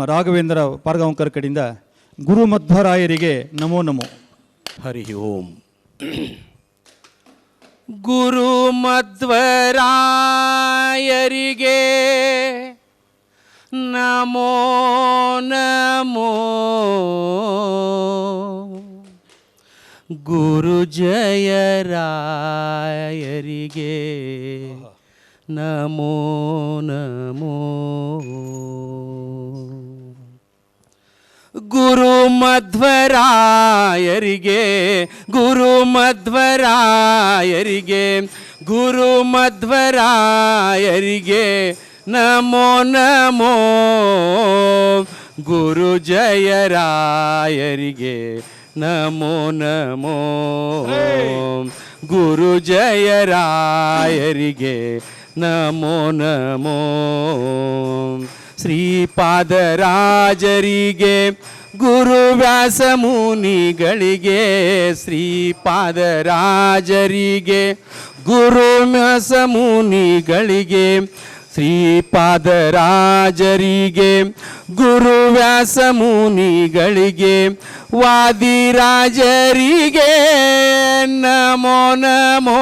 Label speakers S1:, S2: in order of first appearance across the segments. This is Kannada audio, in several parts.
S1: ರಾಘವೇಂದ್ರ ಪಾರ್ಗಾಂವ್ಕರ್ ಕಡೆಯಿಂದ ಗುರು ಮಧ್ವರಾಯರಿಗೆ ನಮೋ ನಮೋ.
S2: ಹರಿ ಓಂ.
S3: ಗುರು ಮಧ್ವರಾಯರಿಗೆ ನಮೋ ನಮೋ. ಗುರು ಜಯರಾಯರಿಗೆ ನಮೋ ನಮೋ. ಗುರು ಮಧ್ವರಾಯರಿಗೆ ಗುರು ಮಧ್ವರಾಯರಿಗೆ ಗುರು ಮಧ್ವರಾಯರಿಗೆ ನಮೋ ನಮೋ. ಗುರು ಜಯರಾಯರಿಗೆ ನಮೋ ನಮೋ. ಗುರು ಜಯರಾಯರಿಗೆ ನಮೋ ನಮೋ. ಶ್ರೀಪಾದರಾಜರಿಗೆ ಗುರು ವ್ಯಾಸ ಮುನಿಗಳಿಗೆ ಶ್ರೀಪಾದರಾಜರಿಗೆ ಗುರು ವ್ಯಾಸ ಮುನಿಗಳಿಗೆ ಶ್ರೀಪಾದರಾಜರಿಗೆ ಗುರು ವ್ಯಾಸ ಮುನಿಗಳಿಗೆ ವಾದಿರಾಜರಿಗೆ ನಮೋ ನಮೋ.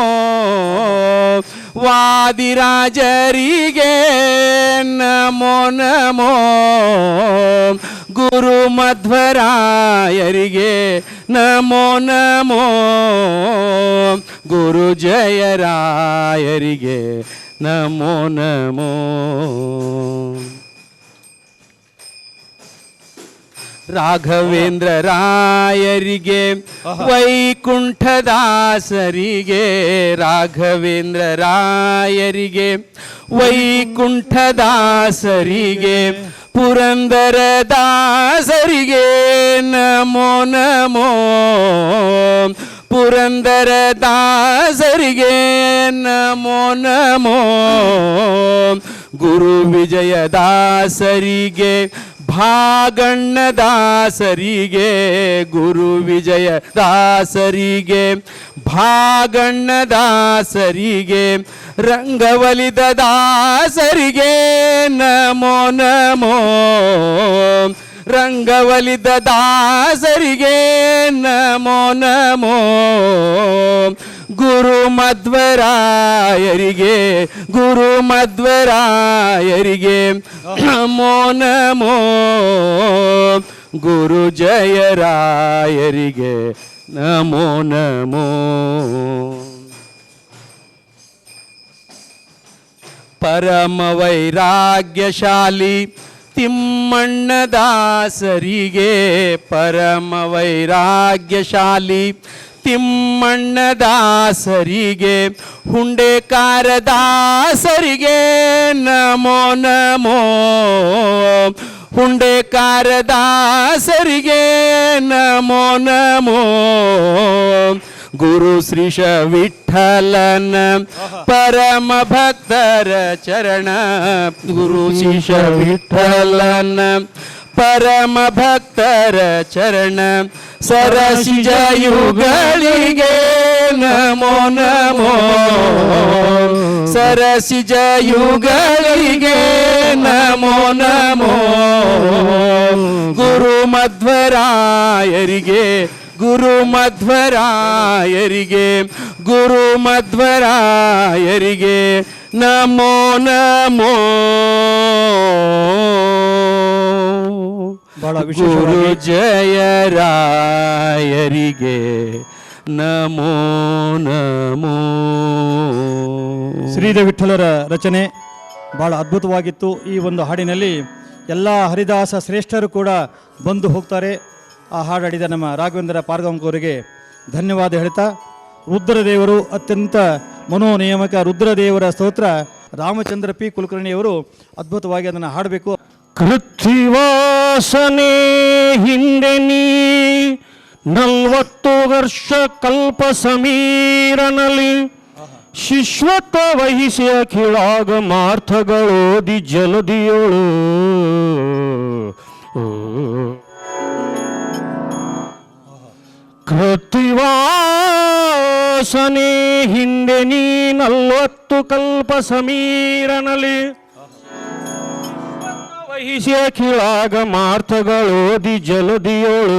S3: ವಾದಿರಾಜರಿಗೆ ನಮೋ ನಮೋ. ಗುರು ಮಧ್ವರಾಯರಿಗೆ ನಮೋ ನಮೋ. ಗುರು ಜಯರಾಯರಿಗೆ ನಮೋ ನಮೋ. ರಾಘವೇಂದ್ರ ರಾಯರಿಗೆ ವೈಕುಂಠದಾಸರಿಗೆ ರಾಘವೇಂದ್ರ ರಾಯರಿಗೆ ವೈಕುಂಠದಾಸರಿಗೆ ಪುರಂದರ ದಾಸರಿಗೆ ನಮೋ ನಮೋ. ಪುರಂದರ ದಾಸರಿಗೆ ನಮೋ ನಮೋ. ಗುರು ವಿಜಯದಾಸರಿಗೆ ಭಾಗಣ್ಣದಾಸರಿಗೆ ಗುರು ವಿಜಯದಾಸರಿಗೆ ಭಾಗಣ್ಣದಾಸರಿಗೆ ರಂಗವಲಿದ ದಾಸರಿಗೆ ನಮೋ ನಮೋ. ರಂಗವಲಿದ ದಾಸರಿಗೆ ನಮೋ ನಮೋ. ಗುರು ಮಧ್ವರಾಯರಿಗೆ ಗುರು ಮಧ್ವರಾಯರಿಗೆ ನಮೋ ನಮೋ. ಗುರು ಜಯರಾಯರಿಗೆ ನಮೋ ನಮೋ. ಪರಮ ವೈರಾಗ್ಯಶಾಲಿ ತಿಮ್ಮಣ್ಣದಾಸರಿಗೆ ಪರಮ ವೈರಾಗ್ಯಶಾಲಿ ತಿಮ್ಮಣ್ಣದಾಸರಿಗೆ ಹುಂಡೇಕಾರದಾಸರಿಗೆ ನಮೋ ನಮೋ. ಹುಂಡೇಕಾರದಾಸರಿಗೆ ನಮೋ ನಮೋ. ಗುರು ಶ್ರೀಶ ವಿಠಲನ ಪರಮ ಭಕ್ತರ ಚರಣ ಗುರು ಶ್ರೀಶ ವಿಠಲನ ಪರಮ ಭಕ್ತರ ಚರಣ ಸರಸಿಜ ಯುಗಳಿಗೆ ನಮೋ ನಮೋ. ಸರಸಿಜ ಯುಗಳಿಗೆ ನಮೋ ನಮೋ. ಗುರು ಮಧ್ವರಾಯರಿಗೆ ಗುರು ಮಧ್ವರಾಯರಿಗೆ ಗುರು ಮಧ್ವರಾಯರಿಗೆ ನಮೋ ನಮೋ. ಗುರು ಜಯರಾಯರಿಗೆ ನಮೋ ನಮೋ.
S1: ಶ್ರೀದೇವ ವಿಠಲರ ರಚನೆ ಭಾಳ ಅದ್ಭುತವಾಗಿತ್ತು. ಈ ಒಂದು ಹಾಡಿನಲ್ಲಿ ಎಲ್ಲ ಹರಿದಾಸ ಶ್ರೇಷ್ಠರು ಕೂಡ ಬಂದು ಹೋಗ್ತಾರೆ. ಆ ಹಾಡಾಡಿದ ನಮ್ಮ ರಾಘವೇಂದ್ರ ಪಾರ್ಗಾಂವ್ಕರಿಗೆ ಧನ್ಯವಾದ ಹೇಳ್ತಾ, ರುದ್ರದೇವರು ಅತ್ಯಂತ ಮನೋನಿಯಾಮಕ ರುದ್ರದೇವರ ಸ್ತೋತ್ರ ರಾಮಚಂದ್ರ ಪಿ ಕುಲಕರ್ಣಿಯವರು ಅದ್ಭುತವಾಗಿ ಅದನ್ನು ಹಾಡಬೇಕು.
S2: ಕೃತ್ತಿವಾಸನೆ ಹಿಂದೆ ನೀ 40 ವರ್ಷ ಕಲ್ಪ ಸಮೀರನಲ್ಲಿ ಶಿಶ್ವತ್ವ ವಹಿಸಿ ಅಖಿಳಾಗ ಮಾರ್ಥಗಳೋದಿ ಜಲದಿಯೋಳು. ಕೃತ್ತಿವಾಸನೆ ಹಿಂದೆ ನೀ 40 ಕಲ್ಪ ಸಮೀರನಲ್ಲಿ ವಹಿಸಿ ಅಖಿಳಾಗ ಮಾರ್ಥಗಳೋದಿ ಜಲದಿಯೋಳು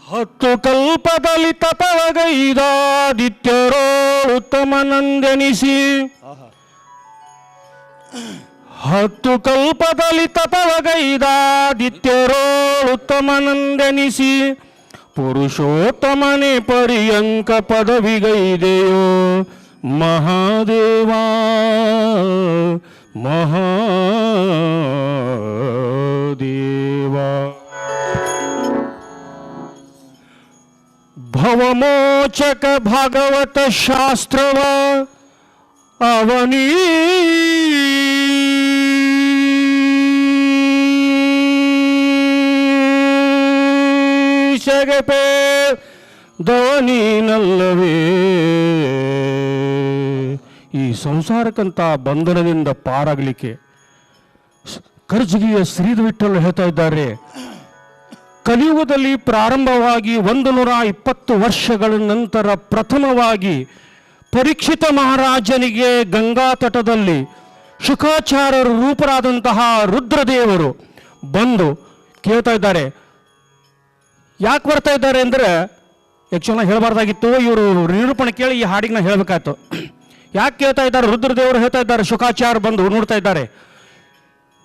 S2: ಹತ್ತು ಕಲ್ಪದಲ್ಲಿ ತಪವಗೈದಾದಿತ್ಯರೋ ಉತ್ತಮನಂದೆನಿಸಿ ಹತ್ತು ಕಲ್ಪದಲ್ಲಿ ತಪವಗೈದಾದಿತ್ಯರೋ ಉತ್ತಮನಂದೆನಿಸಿ ಪುರುಷೋತ್ತಮನೆ ಪರ್ಯಂಕ ಪದವಿಗೈದೆಯೋ ಮಹಾದೇವ ಮಹಾದೇವ ಭವಮೋಚಕ ಭಾಗವತ ಶಾಸ್ತ್ರವ ಅವನೀಶಗಪೆ ದವನೀನಲ್ಲವೇ. ಈ ಸಂಸಾರಕ್ಕಂತ ಬಂಧನದಿಂದ ಪಾರಾಗಲಿಕ್ಕೆ ಕರ್ಜಗಿಯ ಶ್ರೀಧವಿಠಲ್ ಹೇಳ್ತಾ ಇದ್ದಾರೆ, ಕಲಿಯುಗದಲ್ಲಿ ಪ್ರಾರಂಭವಾಗಿ 120 ವರ್ಷಗಳ ನಂತರ ಪ್ರಥಮವಾಗಿ ಪರೀಕ್ಷಿತ ಮಹಾರಾಜನಿಗೆ ಗಂಗಾ ತಟದಲ್ಲಿ ಶುಕಾಚಾರ್ಯರ ರೂಪರಾದಂತಹ ರುದ್ರದೇವರು ಬಂದು ಕೇಳ್ತಾ ಇದ್ದಾರೆ. ಯಾಕೆ ಬರ್ತಾ ಇದ್ದಾರೆ ಅಂದರೆ, ಯಕ್ಷನ ಹೇಳಬಾರ್ದಾಗಿತ್ತು, ಇವರು ನಿರೂಪಣೆ ಕೇಳಿ ಈ ಹಾಡಿಗೆ ನಾ ಹೇಳಬೇಕಾಯ್ತು. ಯಾಕೆ ಕೇಳ್ತಾ ಇದ್ದಾರೆ? ರುದ್ರದೇವರು ಹೇಳ್ತಾ ಇದ್ದಾರೆ, ಶುಕಾಚಾರ್ಯ ಬಂದು ನೋಡ್ತಾ ಇದ್ದಾರೆ,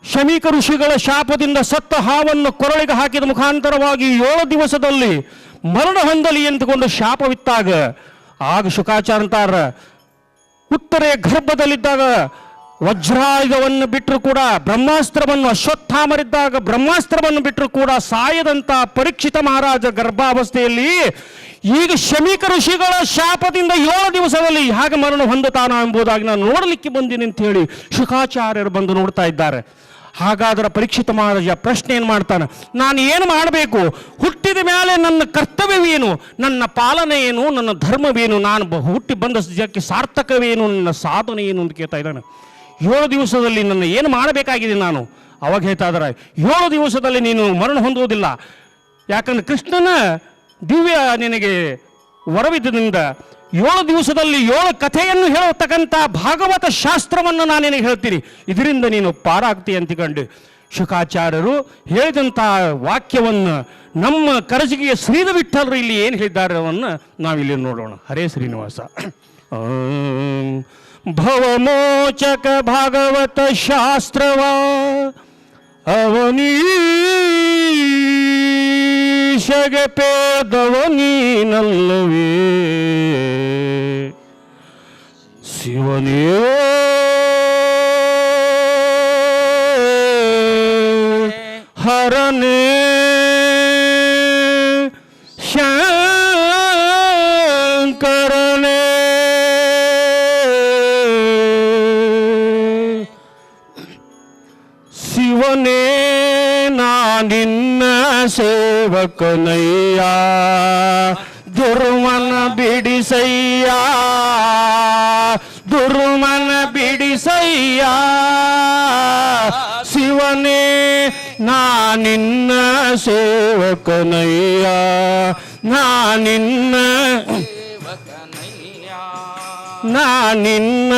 S2: ಶಮೀಕ ಋಷಿಗಳ ಶಾಪದಿಂದ ಸತ್ತ ಹಾವನ್ನು ಕೊರಳಿಗೆ ಹಾಕಿದ ಮುಖಾಂತರವಾಗಿ 7 ದಿವಸದಲ್ಲಿ ಮರಣ ಹೊಂದಲಿ ಎಂದುಕೊಂಡು ಶಾಪವಿತ್ತಾಗ, ಆಗ ಶುಕಾಚಾರ್ಯ ಅಂತಾರ, ಉತ್ತರೆ ಗರ್ಭದಲ್ಲಿದ್ದಾಗ ವಜ್ರಾಯುಧವನ್ನು ಬಿಟ್ಟರು ಕೂಡ ಬ್ರಹ್ಮಾಸ್ತ್ರವನ್ನು, ಅಶ್ವತ್ಥಾಮರಿದ್ದಾಗ ಬ್ರಹ್ಮಾಸ್ತ್ರವನ್ನು ಬಿಟ್ಟರು ಕೂಡ ಸಾಯದಂತ ಪರೀಕ್ಷಿತ ಮಹಾರಾಜ ಗರ್ಭಾವಸ್ಥೆಯಲ್ಲಿ ಈಗ ಶಮೀಕ ಋಷಿಗಳ ಶಾಪದಿಂದ 7 ದಿವಸದಲ್ಲಿ ಹೇಗೆ ಮರಣ ಹೊಂದುತ್ತಾನ ಎಂಬುದಾಗಿ ನಾನು ನೋಡಲಿಕ್ಕೆ ಬಂದೀನಿ ಅಂತ ಹೇಳಿ ಶುಕಾಚಾರ್ಯರು ಬಂದು ನೋಡ್ತಾ ಇದ್ದಾರೆ. ಹಾಗಾದ್ರೆ ಪರೀಕ್ಷಿತ ಮಹಾರಾಜ ಪ್ರಶ್ನೆ ಏನು ಮಾಡ್ತಾನೆ, ನಾನು ಏನು ಮಾಡಬೇಕು, ಹುಟ್ಟಿದ ಮೇಲೆ ನನ್ನ ಕರ್ತವ್ಯವೇನು, ನನ್ನ ಪಾಲನೆ ಏನು, ನನ್ನ ಧರ್ಮವೇನು, ನಾನು ಹುಟ್ಟಿ ಬಂದ ಸದ್ಯಕ್ಕೆ ಸಾರ್ಥಕವೇನು, ನನ್ನ ಸಾಧನೆ ಏನು ಅಂತ ಕೇಳ್ತಾ ಇದ್ದಾನೆ. 7 ದಿವಸದಲ್ಲಿ ನನ್ನ ಏನು ಮಾಡಬೇಕಾಗಿದೆ ನಾನು? ಅವಾಗ ಹೇಳ್ತಾ ಇದ್ದಾರೆ, 7 ದಿವಸದಲ್ಲಿ ನೀನು ಮರಣ ಹೊಂದುವುದಿಲ್ಲ, ಯಾಕಂದ್ರೆ ಕೃಷ್ಣನ ದಿವ್ಯ ನಿನಗೆ ವರವಿದ್ದರಿಂದ 7 ದಿವಸದಲ್ಲಿ 7 ಕಥೆಯನ್ನು ಹೇಳತಕ್ಕಂಥ ಭಾಗವತ ಶಾಸ್ತ್ರವನ್ನು ನಾನು ನಿನಗೆ ಹೇಳ್ತೀನಿ, ಇದರಿಂದ ನೀನು ಪಾರಾಗ್ತಿ ಅಂತಿಕೊಂಡು ಶುಕಾಚಾರ್ಯರು ಹೇಳಿದಂಥ ವಾಕ್ಯವನ್ನು ನಮ್ಮ ಕರಜಗಿಯ ಶ್ರೀಧವಿಠಲರು ಇಲ್ಲಿ ಏನು ಹೇಳಿದ್ದಾರೆ ಅವನ್ನು ನಾವಿಲ್ಲಿ ನೋಡೋಣ. ಹರೇ ಶ್ರೀನಿವಾಸ. ಭವಮೋಚಕ ಭಾಗವತ ಶಾಸ್ತ್ರವ ಅವನೀಶಗೆ ಪೇದವನೀನಲ್ಲವೇ. ಶಿವನೇ ಹರನೇ ಶಂಕರನೇ ಶಿವನೇ ನಾನಿನ್ನ ಸೇವಕನಯ್ಯ, ದುರ್ಮನ ಬಿಡಿಸಯ್ಯ, ದುರ್ಮನ ಬಿಡಿಸಯ್ಯ. ಶಿವನೇ ನಾನಿನ್ನ ಸೇವಕನಯ್ಯ, ನಾನಿನ್ನ ನಾನಿನ್ನ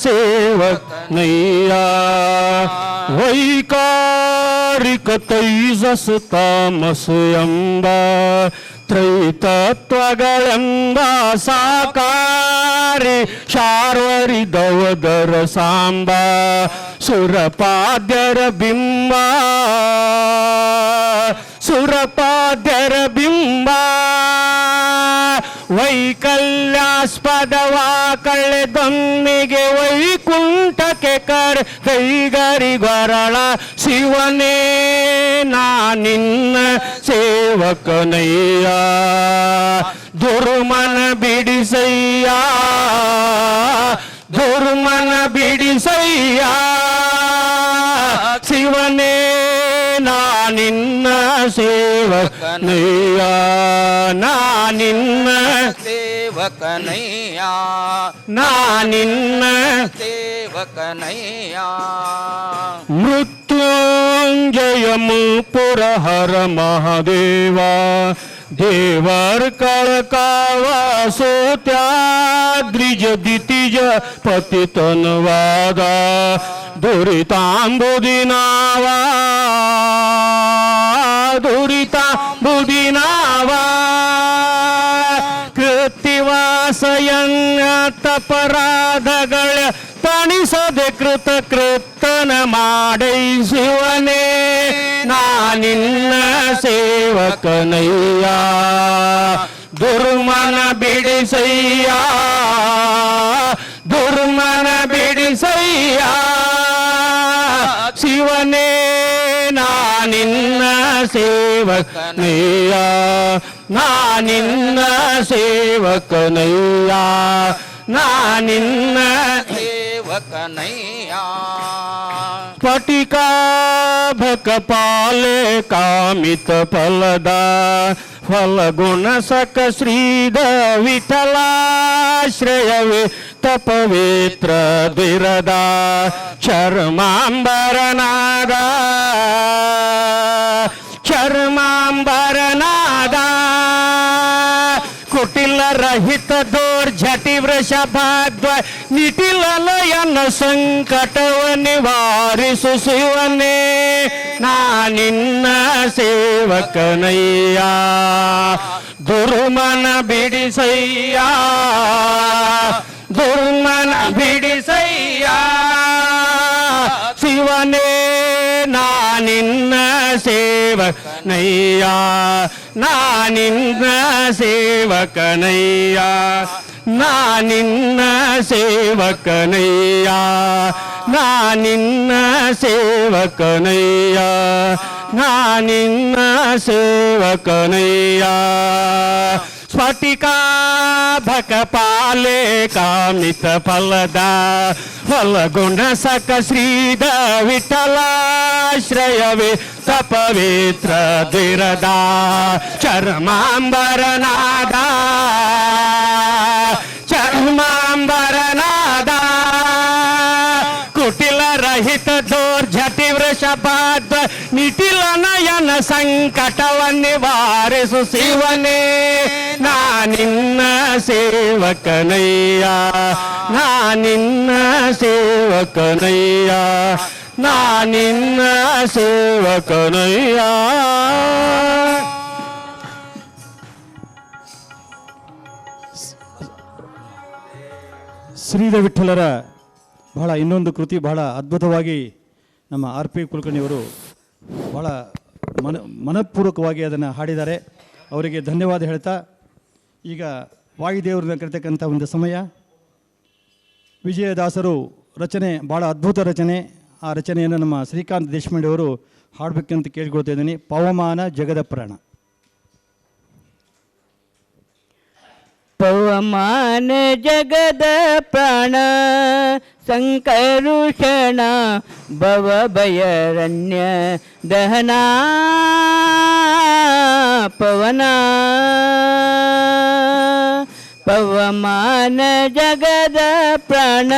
S2: ಸೇವಕನಯ್ಯ. ವೈಕಾರಿಕ ತೈಜಸ ತಾಮಸ ಎಂಬ ತ್ರೈತತ್ವಗಳೆಂಬ ಸಾಕಾರಿ ಶಾರ್ವರಿ ದವದರ ಸಾಂಬ ಸುರಪಾದ್ಯರ ಬಿಂಬ, ಸುರಪಾದ್ಯರ ಬಿಂಬ. ವೈಕಲ್ಯಾಸ್ಪದವ ಕಳೆದೊಮ್ಮಿಗೆ ವೈಕುಂಠಕ್ಕೆ ಕರೆ ಕೈಗರಿಗೊರಳ. ಶಿವನೇ ನಾನಿನ್ನ ಸೇವಕನಯ್ಯ, ದುರ್ಮನ ಬಿಡಿಸಯ್ಯ, ದುರ್ಮನ ಬಿಡಿಸಯ್ಯ. ಶಿವನೇ ನಾನಿನ್ನ ಸೇವಕನಯ್ಯ, ನಾನಿನ್ನ
S4: ಸೇವಕನಯ್ಯ,
S2: ನಾನಿನ್ನ
S4: ಸೇವಕನಯ್ಯ.
S2: ಮೃತ್ಯುಂಜಯ ಮುಪುರ ಹರ ಮಹಾದೇವ, ದೇವರ್ ಕಳಕಾವ ಸೋತ್ಯಾದ್ರಿಜ ದಿತಿಜ ಪ್ರಿಯ ಪತಿತನುವಾದ ದುರಿತಾಂಬುದಿನಾವ ಕೃತ್ತಿವಾಸಯನ್ನತಪರಾಧಗಳ ತಣಿಸದೆ ಕೃತನ ಮಾಡೈ ಶಿವನೇ ನಾನಿನ್ನ ಸೇವಕನಯ್ಯ ದುರ್ಮನ ಬಿಡಿಸಯ್ಯ ಶಿವನೇ ನಾನಿನ್ನ ಸೇವಕನಯ್ಯ ನಾನಿನ್ನ ಸೇವಕನಯ್ಯ ಸ್ಫಟಿಕಾಭಕಪಾಲೆ ಕಾಮಿತ ಫಲದ ಫಲಗುಣ ಸಕ ಶ್ರೀದ ವಿಠಲಾಶ್ರಯವೇ ತಪವೇತ್ರ ಧಿರದ ಚರ್ಮಾಂಬರನಾದ ಕುಟಿಲ ರಹಿತ ದೋರ್ಜಟಿ ವೃಷಭಾದ್ವ ನಿಟಿಲಲಯನ ಸಂಕಟವ ನಿವಾರಿಸು ಶಿವನೇ ನಾನಿನ್ನ ಸೇವಕನಯ್ಯ ದುರ್ಮನ ಬಿಡಿಸಯ್ಯ ಶಿವನೇ ನಾನಿನ್ನ ಸೇವಕನಯ್ಯ ನಾನಿನ್ನ ಸೇವಕನಯ್ಯ ನಾನಿನ್ನ ಸೇವಕನಯ್ಯ ನಾನಿನ್ನ ಸೇವಕನಯ್ಯ ನಾನಿನ್ನ ಸೇವಕನಯ್ಯ ಸ್ಫಟಿಕಾಭಕಪಾಲೆ ಕಾಮಿತ ಫಲದ ಫಲಗುಣ ಸಕ ಶ್ರೀದ ವಿಠಲಾಶ್ರಯವೇ ತಪವೇತ್ರ ಧಿರದ ಚರ್ಮಾಂಬರನಾದ ಕುಟಿಲ ರಹಿತ ದೋರ್ಜಟಿ ವೃಷಭಾದ್ವ ನಿಟಿಲ ನಯನ ಸಂಕಟವ ನಿವಾರಿಸು ಶಿವನೇ ನಾನಿನ್ನ ಸೇವಕನಯ್ಯ ನಾನಿನ್ನ ಸೇವಕನಯ್ಯ ನಾನಿನ್ನ ಸೇವಕನಯ್ಯ.
S1: ಶ್ರೀದ ವಿಠಲರ ಬಹಳ ಇನ್ನೊಂದು ಕೃತಿ ಬಹಳ ಅದ್ಭುತವಾಗಿ ನಮ್ಮ ಆರ್ ಪಿ ಕುಲಕರ್ಣಿಯವರು ಬಹಳ ಮನಪೂರ್ವಕವಾಗಿ ಅದನ್ನು ಹಾಡಿದ್ದಾರೆ. ಅವರಿಗೆ ಧನ್ಯವಾದ ಹೇಳ್ತಾ ಈಗ ವಾಯುದೇವರನ್ನ ಕರೆತಕ್ಕಂಥ ಒಂದು ಸಮಯ. ವಿಜಯದಾಸರು ರಚನೆ ಭಾಳ ಅದ್ಭುತ ರಚನೆ. ಆ ರಚನೆಯನ್ನು ನಮ್ಮ ಶ್ರೀಕಾಂತ್ ದೇಶಪಾಂಡೆ ಅವರು ಹಾಡಬೇಕಂತ ಕೇಳ್ಕೊಳ್ತಾ ಇದ್ದೀನಿ. ಪವಮಾನ ಜಗದ ಪ್ರಾಣ.
S4: ಪವಮಾನ ಜಗದ ಪ್ರಾಣ ಸಂಕರುಷಣ ಭವ ಭಯರಣ್ಯ ದಹನ ಪವನ ಪವಮಾನ ಜಗದ ಪ್ರಾಣ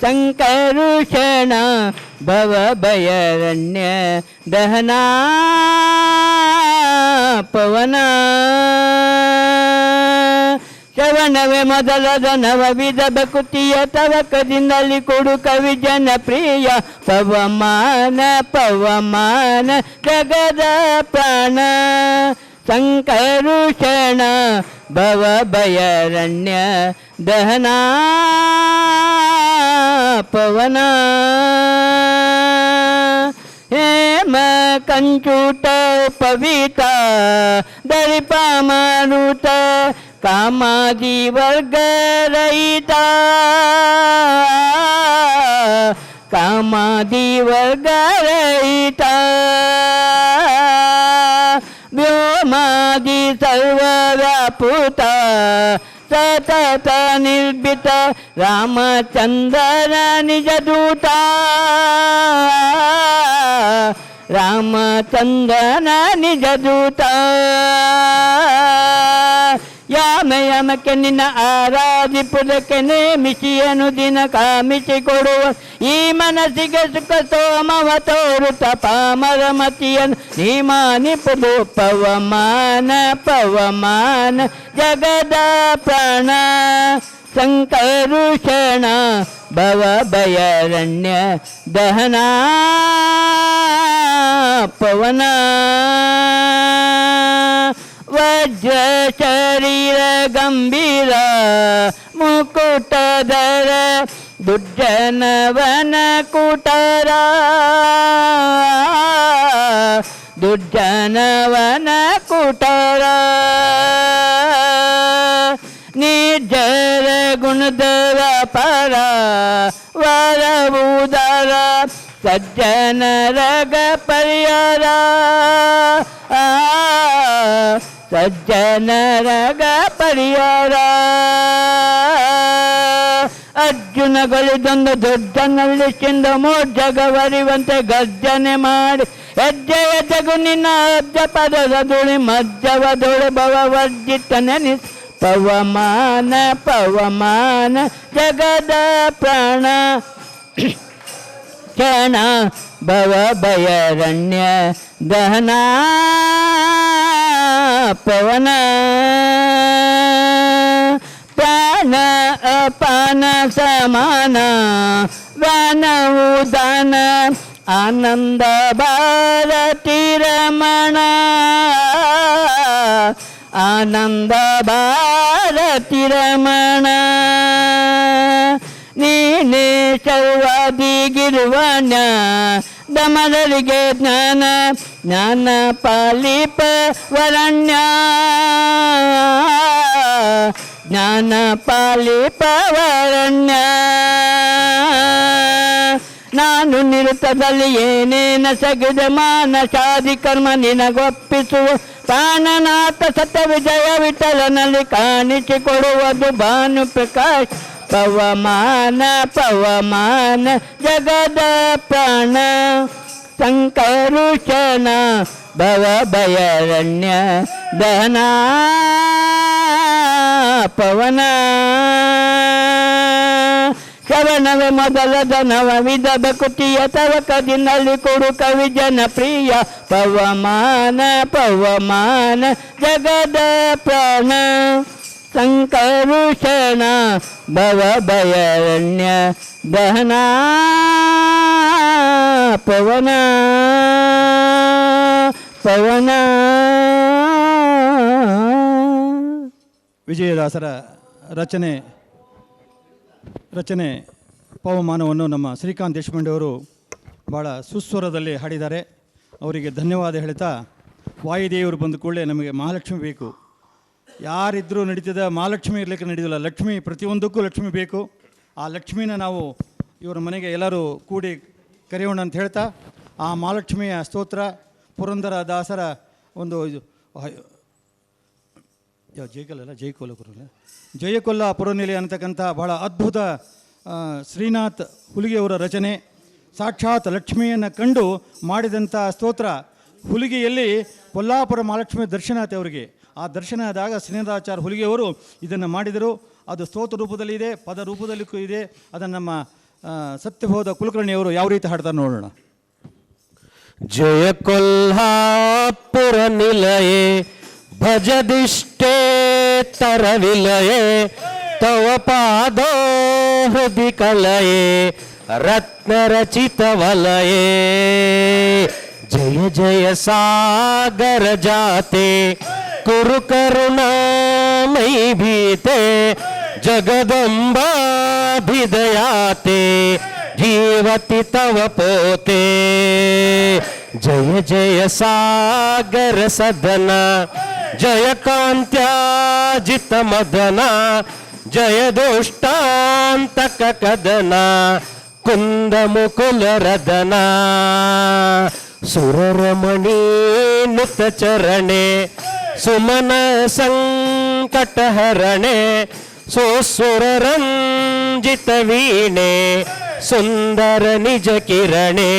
S4: ಸಂಕರುಷಣ ಭವ ಭಯರಣ್ಯ ದಹನ ಪವನ ಶ್ರವಣವೇ ಮೊದಲದ ನವವಿಧ ಬಕುತಿಯ ತವಕದಿಂದಲಿ ಕೊಡು ಕವಿ ಜನಪ್ರಿಯ ಪವಮಾನ ಪವಮಾನ ಜಗದ ಪ್ರಾಣ ಸಂಕರುಷಣ ಭವ ಭಯರಣ್ಯ ದಹನ ಪವನ ಹೇಮ ಕಂಚೂಟ ಪವಿತ ದರಿಪ ಮಾರುತ ಕಾಮಾದಿ ವರ್ಗ ರಹಿತ ಕಾಮಾದಿ ವರ್ಗ ರಹಿತ ವ್ಯೋಮಾದಿ ಸರ್ವ ವ್ಯಾಪುತ ಸತತ ನಿರ್ಭಿತ ರಾಮಚಂದ್ರ ನಿಜ ದೂತ ರಾಮಚಂದ್ರನ ನಿಜ ದೂತ ಯಾಮಕ್ಕೆ ನಿನ್ನ ಆರಾಧಿಪುದಕ್ಕೆ ನೇಮಿಸಿಯನು ದಿನ ಕಾಮಿಸಿ ಕೊಡುವ ಈ ಮನಸ್ಸಿಗೆ ಸುಖ ಸೋಮವ ತೋರುತ್ತ ಪಾಮರ ಮತಿಯನು ನೀಮಾನಿಪುದು ಪವಮಾನ ಪವಮಾನ ಜಗದ ಪ್ರಾಣ ಸಂಕರುಷಣ ಭವ ಭಯಾರಣ್ಯ ದಹನ ಪವನ ವಜ್ರ ಶರೀರ ಗಂಭೀರ ಮುಕುಟಧರ ದುರ್ಜನವನ ಕುಟರ ದುರ್ಜನವನ ಕುಟರ ನಿರ್ಜರ ಗುಣದರ ಪರ ವರವುದರ ಸಜ್ಜನರಗ ಪರಿಹಾರ ಸಜ್ಜನರಗ ಪರಿಹಾರ ಅರ್ಜುನಗಳಿದೊಂದು ದೊಡ್ಡನಲ್ಲಿ ಚಿಂದ ಜಗವರಿವಂತೆ ಗರ್ಜನೆ ಮಾಡಿ ಹೆಜ್ಜೆ ಹೆಜ್ಜೆಗೂ ನಿನ್ನ ಅಜ್ಜ ಪದದ ಧೂಳಿ ಮಜ್ಜವ ಧೂಳಿ ಭವ ವರ್ಜಿತ ನೆನಿಸ್ ಪವಮಾನ ಪವಮಾನ ಜಗದ ಪ್ರಾಣ ಕ್ಷಣ ಭವ ಭಯಾರಣ್ಯ ದಹನ ಪವನ ಪ್ರಾಣ ಅಪಾನ ಸಮಾನ ವ್ಯಾನವು ದಾನ ಆನಂದ ಭಾರತಿ ರಮಣ ಆನಂದ ಭಾರತಿ ರಮಣ ನೀನೇ ಸರ್ವಾದಿಗಿರುವಣ್ಣ ದಮದರಿಗೆ ಜ್ಞಾನ ಜ್ಞಾನ ಪಾಲಿಪ ವರಣ್ಯ ಜ್ಞಾನ ಪಾಲಿಪ ವರಣ್ಯ ನಾನು ನಿರುತ್ತದಲ್ಲಿ ಏನೇನ ಸಗಿದ ಮಾನಸಾದಿ ಕರ್ಮ ನಿನಗೊಪ್ಪಿಸುವ ಪ್ರಾಣನಾಥ ಸತ್ಯ ವಿಜಯ ವಿಠಲನಲ್ಲಿ ಕಾಣಿಸಿಕೊಡುವುದು ಭಾನು ಪ್ರಕಾಶ್ ಪವಮಾನ ಪವಮಾನ ಜಗದ ಪ್ರಾಣ ಸಂಕರುಷಣ ಭವ ಭಯಾರಣ್ಯ ದಹನ ಪವನ ಶ್ರವಣವೇ ಮೊದಲದ ನವವಿಧ ಬಕುತಿಯ ತವಕದಿನಲ್ಲಿ ಕೊಡು ಕವಿ ಜನಪ್ರಿಯ ಪವಮಾನ ಪವಮಾನ ಜಗದ ಪ್ರಾಣ ಸಂಕರುಷಣ ಭವ ಭಯಾರಣ್ಯ ದಹನ ಪವನ ಪವನ.
S1: ವಿಜಯದಾಸರ ರಚನೆ ಪವಮಾನವನ್ನು ನಮ್ಮ ಶ್ರೀಕಾಂತ್ ದೇಶಪಾಂಡೆ ಅವರು ಭಾಳ ಸುಸ್ವರದಲ್ಲಿ ಹಾಡಿದ್ದಾರೆ. ಅವರಿಗೆ ಧನ್ಯವಾದ ಹೇಳ್ತಾ, ವಾಯುದೇವರು ಬಂದ ಕೂಡಲೇ ನಮಗೆ ಮಹಾಲಕ್ಷ್ಮಿ ಬೇಕು. ಯಾರಿದ್ದರೂ ನಡೀತದ, ಮಹಾಲಕ್ಷ್ಮಿ ಇರಲಿಕ್ಕೆ ನಡೀದಿಲ್ಲ. ಲಕ್ಷ್ಮಿ, ಪ್ರತಿಯೊಂದಕ್ಕೂ ಲಕ್ಷ್ಮಿ ಬೇಕು. ಆ ಲಕ್ಷ್ಮಿನ ನಾವು ಇವರ ಮನೆಗೆ ಎಲ್ಲರೂ ಕೂಡಿ ಕರೆಯೋಣ ಅಂತ ಹೇಳ್ತಾ, ಆ ಮಹಾಲಕ್ಷ್ಮಿಯ ಸ್ತೋತ್ರ ಪುರಂದರ ದಾಸರ ಒಂದು ಜಯಕೊಲ್ಲ ಪುರನೆಲೆ ಅನ್ನತಕ್ಕಂಥ ಬಹಳ ಅದ್ಭುತ ಶ್ರೀನಾಥ್ ಹುಲಿಗೆಯವರ ರಚನೆ. ಸಾಕ್ಷಾತ್ ಲಕ್ಷ್ಮಿಯನ್ನು ಕಂಡು ಮಾಡಿದಂಥ ಸ್ತೋತ್ರ. ಹುಲಿಗೆಯಲ್ಲಿ ಕೊಲ್ಲಾಪುರ ಮಹಾಲಕ್ಷ್ಮಿ ದರ್ಶನ ಆಯ್ತು ಅವರಿಗೆ. ಆ ದರ್ಶನ ಆದಾಗ ಶ್ರೀನಾಥಾಚಾರ್ಯ ಹುಲಿಗೆಯವರು ಇದನ್ನು ಮಾಡಿದರು. ಅದು ಸ್ತೋತ್ರ ರೂಪದಲ್ಲಿ ಇದೆ, ಪದ ರೂಪದಲ್ಲಿಯೂ ಇದೆ. ಅದನ್ನು ನಮ್ಮ ಸತ್ಯಬೋಧ ಕುಲಕರ್ಣಿಯವರು ಯಾವ ರೀತಿ ಹಾಡ್ತಾರೆ ನೋಡೋಣ.
S3: ಜಯ ಕೊಲ್ಹಾಪುರ ನಿಲಯೇ ಭಜದಿಷ್ಟೇ ತರವಿಲಯೇ ತವ ಪಾದೋ ಹೃದಿ ಕಲಯೇ ರತ್ನರಚಿತ ವಲಯೇ ಜಯ ಜಯ ಸಾಗರ ಜಾತೆ ಕುರು ಕರುಣಾಮೈ ಭೀತೆ ಜಗದಂಬಾಭಿದಯಾತೆ ಜೀವತಿ ತವ ಪೋತೆ ಜಯ ಜಯ ಸಾಗರ ಸದನ ಜಯ ಕಾಂತ್ಯಾಜಿತ ಮದನ ಜಯ ದುಷ್ಟಾಂತಕ ಕದನ ಕುಂದ ಮುಕುಲ ರದನ ಸುರರಮಣಿ ನುತ ಚರಣೆ ಸುಮನ ಸಂಕಟ ಹರಣೆ ಸೋಸುರ ರಂಜಿತ ವೀಣೆ ಸುಂದರ ನಿಜ ಕಿರಣೆ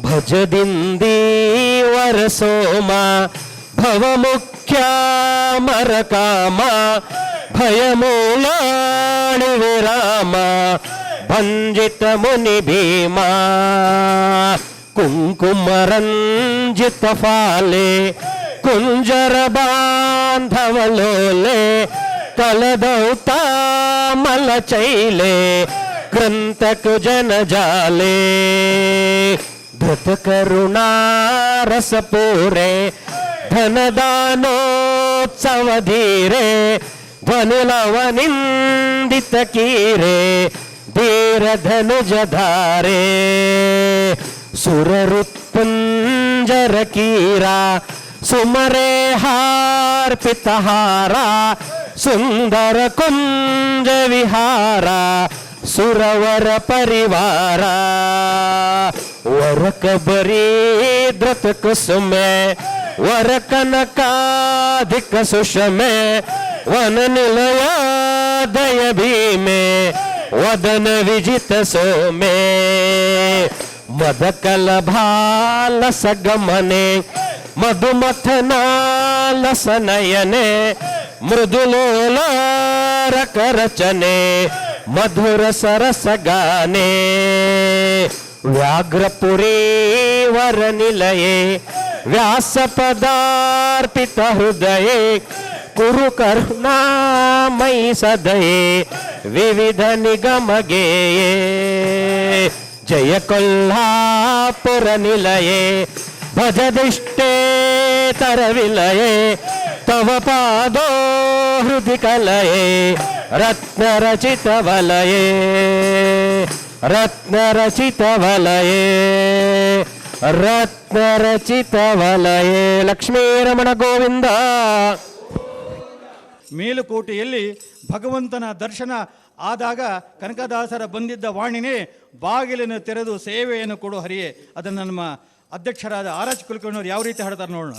S3: ಭಜದಿಂದೀ ವರ ಸೋಮ ಭವ ಮುಖ್ಯ ಮರ ಕಾಮ ಭಯ ಮೂಲಾಣಿ ವಿರಾಮ ಭಂಜಿತ ಮುನಿ ಭೀಮ ಕುಂಕುಮ ರಂಜಿತ ಫಾಲೆ ಕುಂಜರ ಬಾಂಧವಲೋಲೆ ತಲದೌತಾ ಮಲಚೈಲೆ ಗ್ರಂಥಕ ಜನಜಾಲೆ ಧೃತ ಕರುಣಾ ರಸಪೂರೆ ಧನದಾನೋತ್ಸವ ಧೀರೆ ಧ್ವನಿಲವನಿಂದಿತ ಕೀರೆ ಧೀರ ಧನುಜಧಾರೆ ಸುರರುತ್ಪುಂಜರ ಕೀರ ಸುಮರೆ ಹಾರ್ಪಿತಹಾರ ಸುಂದರ ಕುಂಜ ವಿಹಾರ ಸುರವರ ಪರಿವಾರ ವರ ಕಬರಿ ಧೃತ ಕುಸುಮೆ ವರ ಕನಕಾಧಿಕ ಸುಷಮೆ ವನ ನಿಲಯ ದಯ ಭೀಮೆ ವದನ ವಿಜಿತ ಸೋಮೆ ಮದಕಲಭಾಲ ಸಗಮನೆ ಮಧುಮಥನಾಲ ಸನಯನೆ ಮೃದುಲೋಲಾರಕ ರಚನೆ ಮಧುರ ಸರಸ ಗಾನೆ ವ್ಯಾಘ್ರಪುರಿ ವರ ನಿಲಯೇ ವ್ಯಾಸ ಪದಾರ್ಪಿತ ಹೃದಯೇ ಕುರು ಕರುಣಾಮಯಿ ಸದಯೇ ವಿವಿಧ ನಿಗಮಗೆ ಜಯ ಕೊಲ್ಹಾಪುರ ನಿಲಯೇ ಭಜದಿಷ್ಟೇ ತರವಿಲಯೇ ತವ ಪಾದೋ ಹೃದಯ ಕಲಯೇ ರತ್ನ ರಚಿತ ವಲಯೇ ರತ್ನ ರಚಿತ ವಲಯೇ ರತ್ನ ರಚಿತ ವಲಯೇ ಲಕ್ಷ್ಮೀ ರಮಣ ಗೋವಿಂದ.
S1: ಮೇಲುಕೋಟೆಯಲ್ಲಿ ಭಗವಂತನ ದರ್ಶನ ಆದಾಗ ಕನಕದಾಸರ ಬಂದಿದ್ದ ವಾಣಿನೇ ಬಾಗಿಲನ್ನು ತೆರೆದು ಸೇವೆಯನ್ನು ಕೊಡು ಹರಿಯೇ. ಅದನ್ನು ನಮ್ಮ ಅಧ್ಯಕ್ಷರಾದ ಆರ್.ಎಚ್. ಕುಲಕರ್ಣಿಯವರು ಯಾವ ರೀತಿ ಹಾಡ್ತಾರೆ ನೋಡೋಣ.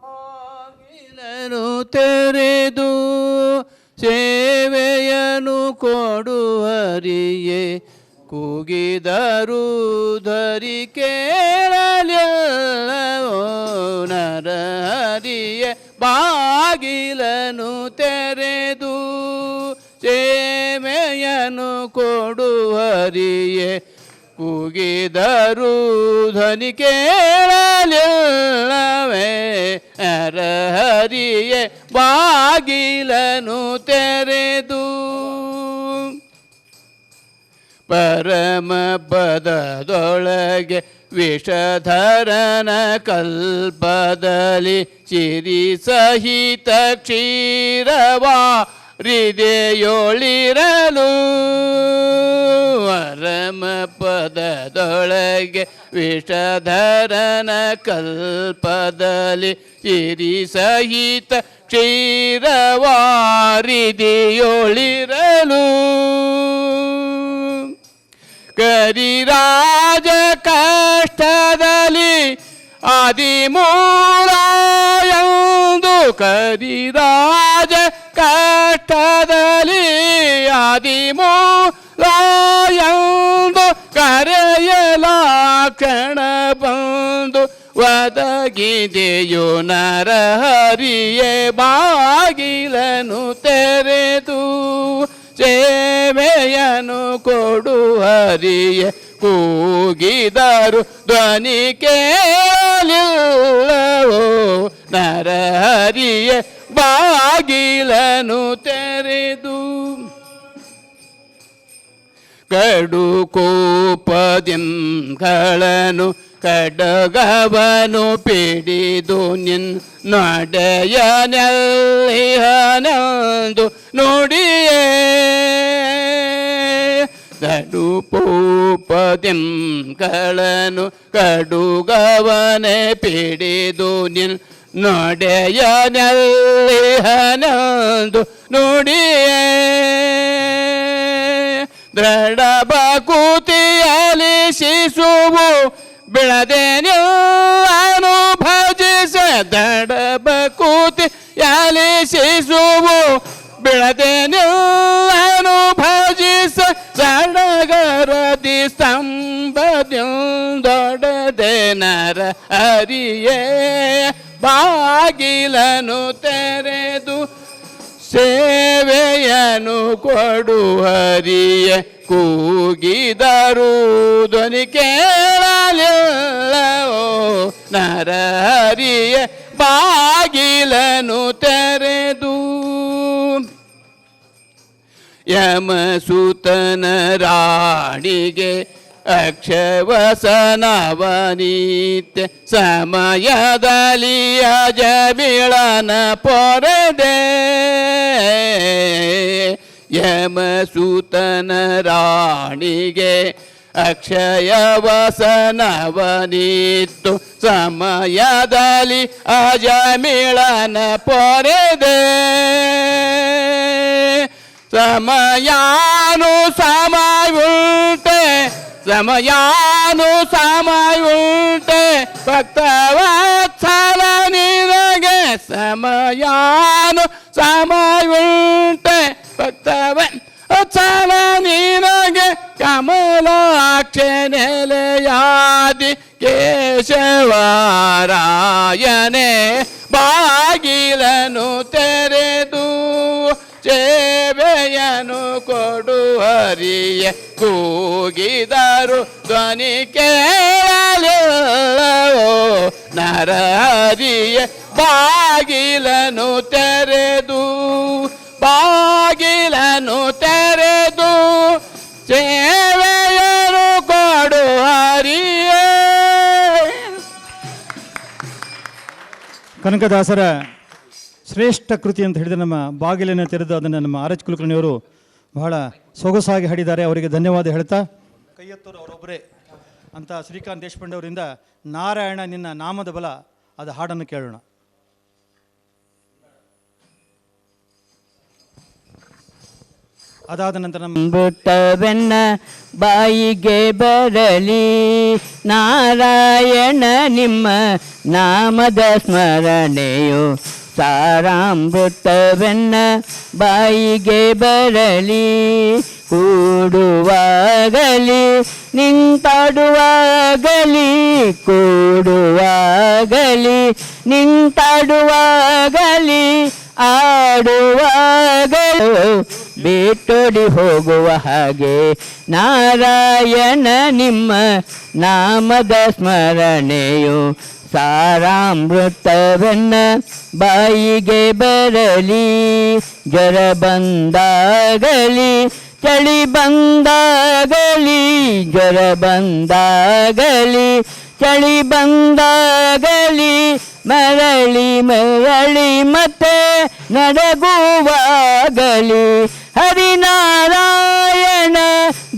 S4: ಬಾಗಿಲನ್ನು ತೆರೆದು ಸೇವೆಯನ್ನು ಕೊಡುವರಿಯೇ ಕೂಗಿದರು ಧರಿ ಕೇಳಲೆಲ್ಲವೋ ನರಹರಿಯೇ. ಬಾಗಿಲನ್ನು ತೆರೆದು ಸೇವೆಯನ್ನು ಕೊಡುವರಿಯೇ ಕೂಗಿದರು ಧ್ವನಿ ಕೇಳಲಿಲ್ಲವೇ ನರಹರಿಯೇ. ಬಾಗಿಲನ್ನು ತೆರೆದು ಪರಮ ಪದದೊಳಗೆ ವಿಷಧರನ ಕಲ್ಪದಲ್ಲಿ ಚಿರಿ ಸಹಿತ ಕ್ಷೀರವಾ ಹೃದಯೋಳಿರಲು ಪರಮ ಪದದೊಳಗೆ ವಿಷಧರನ ಕಲ್ಪದಲ್ಲಿ ಚಿರಿ ಸಹಿತ ಕ್ಷೀರವಾ ಹೃದಯೋಳಿರಲು ಕರಿರಾಜ ಕಷ್ಟದಲ್ಲಿ ಆದಿಮೂಲ ಎಂದು ಕರಿರಾಜ ಕಷ್ಟದಲ್ಲಿ ಆದಿಮೂಲ ಎಂದು ಕರೆಯಲಾಕ್ಷಣ ಬಂದು ಒದಗಿದೆಯೋ ನರಹರಿಯೇ. ಬಾಗಿಲನ್ನು ತೆರೆದು ಸೇವೆಯನ್ನು ಕೊಡುವರಿಯೇ ಕೂಗಿದರು ಧ್ವನಿ ಕೇಳಲಿಲ್ಲವೋ ನರಹರಿಯೇ. ಬಾಗಿಲನ್ನು ತೆರೆದು ಕಡು ಕೋಪದಿಂಗಳನ್ನು ಕಡಗವನು ಪಿಡಿದು ನಡೆಯನೆಲ್ಲಿಹನೆಂದು ನುಡಿಯೇ ಕಡುಪೋಪದಿಂಗಳನ್ನು ಕಡುಗವನೆ ಪಿಡಿದು ನಡೆಯನೆಲ್ಲಿಹನೆಂದು ನುಡಿಯೇ ದೃಢ ಬಕುತಿಯಲ್ಲಿ ಶಿಶುವು ಬಿಳದೇನು ಭಜಿಸ ದೃಢ ಬಕುತಿಯಲ್ಲಿ ಶಿಶುವು ಬಿಳದೇನು ಭಜಿಸ ಸಡಗರದಿ ಸ್ತಂಭದೊಡದೆ ನರ ಹರಿಯೇ. ಬಾಗಿಲನ್ನು ತೆರೆದು ಸೇವೆಯನ್ನು ಕೊಡುವರಿಯೇ ಕೂಗಿದರು ಧ್ವನಿ ಕೇಳಲಿಲ್ಲವೋ ನರಹರಿಯೇ. ಬಾಗಿಲನು ತೆರೆದು ಯಮಸೂತನ ರಾಣಿಗೆ ಅಕ್ಷವಸನವನಿತ್ಯ ಸಮಯದಲ್ಲಿ ಅಜಬಿಳನ ಪೊರೆದೆ ಯಮಸೂತನ ರಾಣಿಗೆ ಅಕ್ಷಯವಸನವನಿತ್ತು ಸಮಯದಲ್ಲಿ ಅಜಮಿಳನ ಪೊರೆದೆ ಸಮಯಾನುಸಮಯುಂಟೆ ಸಮಯಾನುಸಮಯುಂಟೆ ಭಕ್ತವತ್ಸಲ ನಿನಗೆ ಸಮಯಾನುಸಮಯುಂಟೆ ಭಕ್ತವತ್ಸಲ ನಿನಗೆ ಕಮಲಾಕ್ಷ ನೆಲೆಯಾದಿ ಕೇಶವರಾಯನೇ ಬಾಗಿಲನು ತೆರೆದು ಸೇವೆಯನು ಕೊಡು ಹರಿಯ ಕೂಗಿದರು ಧ್ವನಿ ಕೇಳಲಿಲ್ಲವೋ ನರಹರಿಯ ಬಾಗಿಲನು ತೆರೆದು ಬಾಗಿಲನು ತೆರೆದು ಸೇವೆಯನು ಕೊಡು ಹರಿಯೇ.
S1: ಕನಕದಾಸರ ಶ್ರೇಷ್ಠ ಕೃತಿ ಅಂತ ಹೇಳಿದರೆ ನಮ್ಮ ಬಾಗಿಲನ್ನು ತೆರೆದು ಅದನ್ನು ನಮ್ಮ ಆರ್ ಎಚ್ ಕುಲಕರ್ಣಿಯವರು ಬಹಳ ಸೊಗಸಾಗಿ ಹಾಡಿದ್ದಾರೆ. ಅವರಿಗೆ ಧನ್ಯವಾದ ಹೇಳ್ತಾ ಕೈಯತ್ತೂರು ಅವರೊಬ್ಬರೇ ಅಂತ ಶ್ರೀಕಾಂತ್ ದೇಶಪಾಂಡೆ ಅವರಿಂದ ನಾರಾಯಣ ನಿನ್ನ ನಾಮದ ಬಲ ಅದು ಹಾಡನ್ನು ಕೇಳೋಣ. ಅದಾದ ನಂತರ ನಮ್ಮ
S5: ಅಮೃತವೆನ್ನ ಬಾಯಿಗೆ ಬರಲಿ ನಾರಾಯಣ ನಿಮ್ಮ ನಾಮದ ಸ್ಮರಣೆಯು ಸಾರಾಮೃತವೆನ್ನ ಬಾಯಿಗೆ ಬರಲಿ ಕೂಡುವಾಗಲಿ ನಿಂತಾಡುವಾಗಲಿ ಕೂಡುವಾಗಲಿ ನಿಂತಾಡುವಾಗಲಿ ಆಡುವಾಗಲೂ ಬಿಟ್ಟೋಡಿ ಹೋಗುವ ಹಾಗೆ ನಾರಾಯಣ ನಿಮ್ಮ ನಾಮದ ಸ್ಮರಣೆಯು ಸಾರಾಮೃತವನ್ನ ಬಾಯಿಗೆ ಬರಲಿ ಜ್ವರ ಬಂದಾಗಲಿ ಚಳಿ ಬಂದಾಗಲಿ ಜ್ವರ ಬಂದಾಗಲಿ ಚಳಿ ಬಂದಾಗಲಿ ಮರಳಿ ಮರಳಿ ಮತ್ತೆ ನಡಗುವಾಗಲಿ ಹರಿನಾರಾಯಣ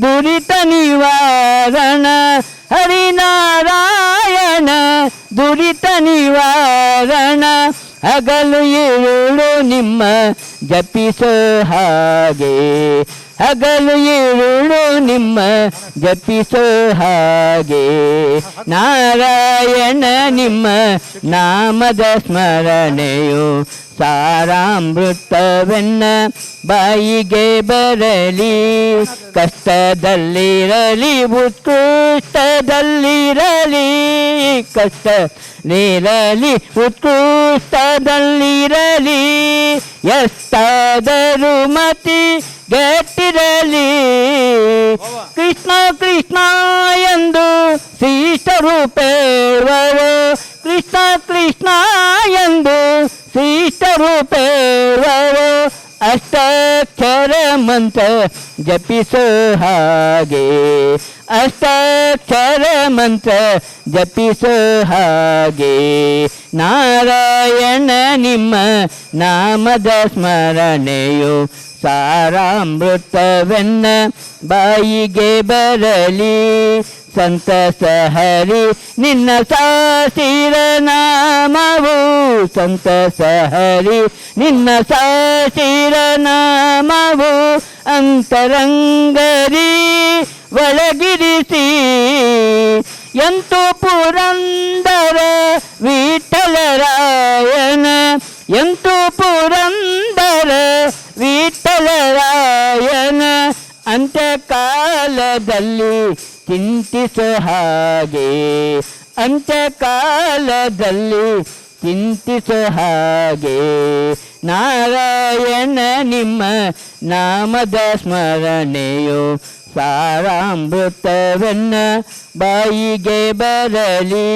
S5: ದುರಿತ ನಿವಾರಣ ಹರಿನಾರಾಯಣ ದುರಿತ ನಿವಾರಣ ಹಗಲು ഇരുಳು ನಿಮ್ಮ ಜಪಿಸೋ ಹಾಗೆ ಹಗಲು ഇരുಳು ನಿಮ್ಮ ಜಪಿಸೋ ಹಾಗೆ ನಾರಾಯಣ ನಿಮ್ಮ ನಾಮದ ಸ್ಮರಣೆಯು ಸಾರಾಮೃತವೆನ್ನ ಬಾಯಿಗೆ ಬರಲಿ ಕಷ್ಟದಲ್ಲಿರಲಿ ಉತ್ಕೃಷ್ಟದಲ್ಲಿರಲಿ ಕಷ್ಟದಲ್ಲಿರಲಿ ಉತ್ಕೃಷ್ಟದಲ್ಲಿರಲಿ ಎಷ್ಟಾದರೂ ಮತಿ ಗಟ್ಟಿರಲಿ ಕೃಷ್ಣ ಕೃಷ್ಣ ಎಂದು ಶ್ರೀಷ್ಠರು ಪೇಳುವರು ಕೃಷ್ಣ ಕೃಷ್ಣ ಎಂದು ಶ್ರೀಷ್ಠರು ಪೇಳುವರು ಅಷ್ಟಾಕ್ಷರ ಮಂತ್ರ ಜಪಿಸೋ ಹಾಗೆ ಅಷ್ಟಾಕ್ಷರ ಮಂತ್ರ ಜಪಿಸೋ ಹಾಗೆ ನಾರಾಯಣ ನಿಮ್ಮ ನಾಮದ ಸ್ಮರಣೆಯು ಸಾರಾಮೃತವೆನ್ನ ಬಾಯಿಗೆ ಬರಲಿ ಸಂತಸ ಹರಿ ನಿನ್ನ ಸಾಸಿರ ನಾಮವು ಸಂತಸ ಹರಿ ನಿನ್ನ ಸಾಸಿರ ನಾಮವು ಅಂತರಂಗರಿ ಒಳಗಿರಿಸಿ ಎಂತು ಪುರಂದರ ವಿಠಲರಾಯನ ಎಂತು ಪುರಂದರ ವಿಠಲರಾಯನ ಅಂತ್ಯಕಾಲದಲ್ಲಿ ಚಿಂತಿಸೋ ಹಾಗೆ ಅಂತ್ಯಕಾಲದಲ್ಲಿ ಚಿಂತಿಸೋ ಹಾಗೆ ನಾರಾಯಣ ನಿಮ್ಮ ನಾಮದ ಸ್ಮರಣೆಯು ಸಾರಾಮೃತವನ್ನ ಬಾಯಿಗೆ ಬರಲಿ.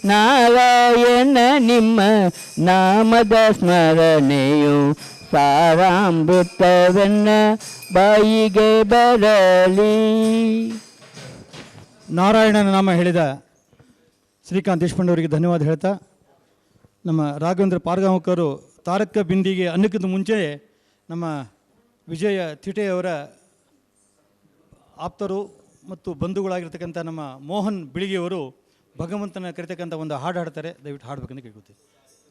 S5: ನಾರಾಯಣ ನಿಮ್ಮ ನಾಮದ ಸ್ಮರಣೆಯು ಸಾರಾಮೃತವನ್ನ ಬಾಯಿಗೆ ಬರಲಿ.
S1: ನಾರಾಯಣನ ನಾಮ ಹೇಳಿದ ಶ್ರೀಕಾಂತ್ ದೇಶಪಾಂಡೆ ಅವರಿಗೆ ಧನ್ಯವಾದ ಹೇಳ್ತಾ, ನಮ್ಮ ರಾಘವೇಂದ್ರ ಪಾರ್ಗಾಂವ್ಕರು ತಾರಕ ಬಿಂದಿಗೆ ಅನ್ನಕ್ಕಿಂತ ಮುಂಚೆ ನಮ್ಮ ವಿಜಯ ತಿಟೆಯವರ ಆಪ್ತರು ಮತ್ತು ಬಂಧುಗಳಾಗಿರ್ತಕ್ಕಂಥ ನಮ್ಮ ಮೋಹನ್ ಬಿಳಿಗಿಯವರು ಭಗವಂತನ ಕರಿತಕ್ಕಂಥ ಒಂದು ಹಾಡು ಹಾಡ್ತಾರೆ. ದಯವಿಟ್ಟು ಹಾಡಬೇಕಂತ ಕೇಳ್ಕೊತೀವಿ.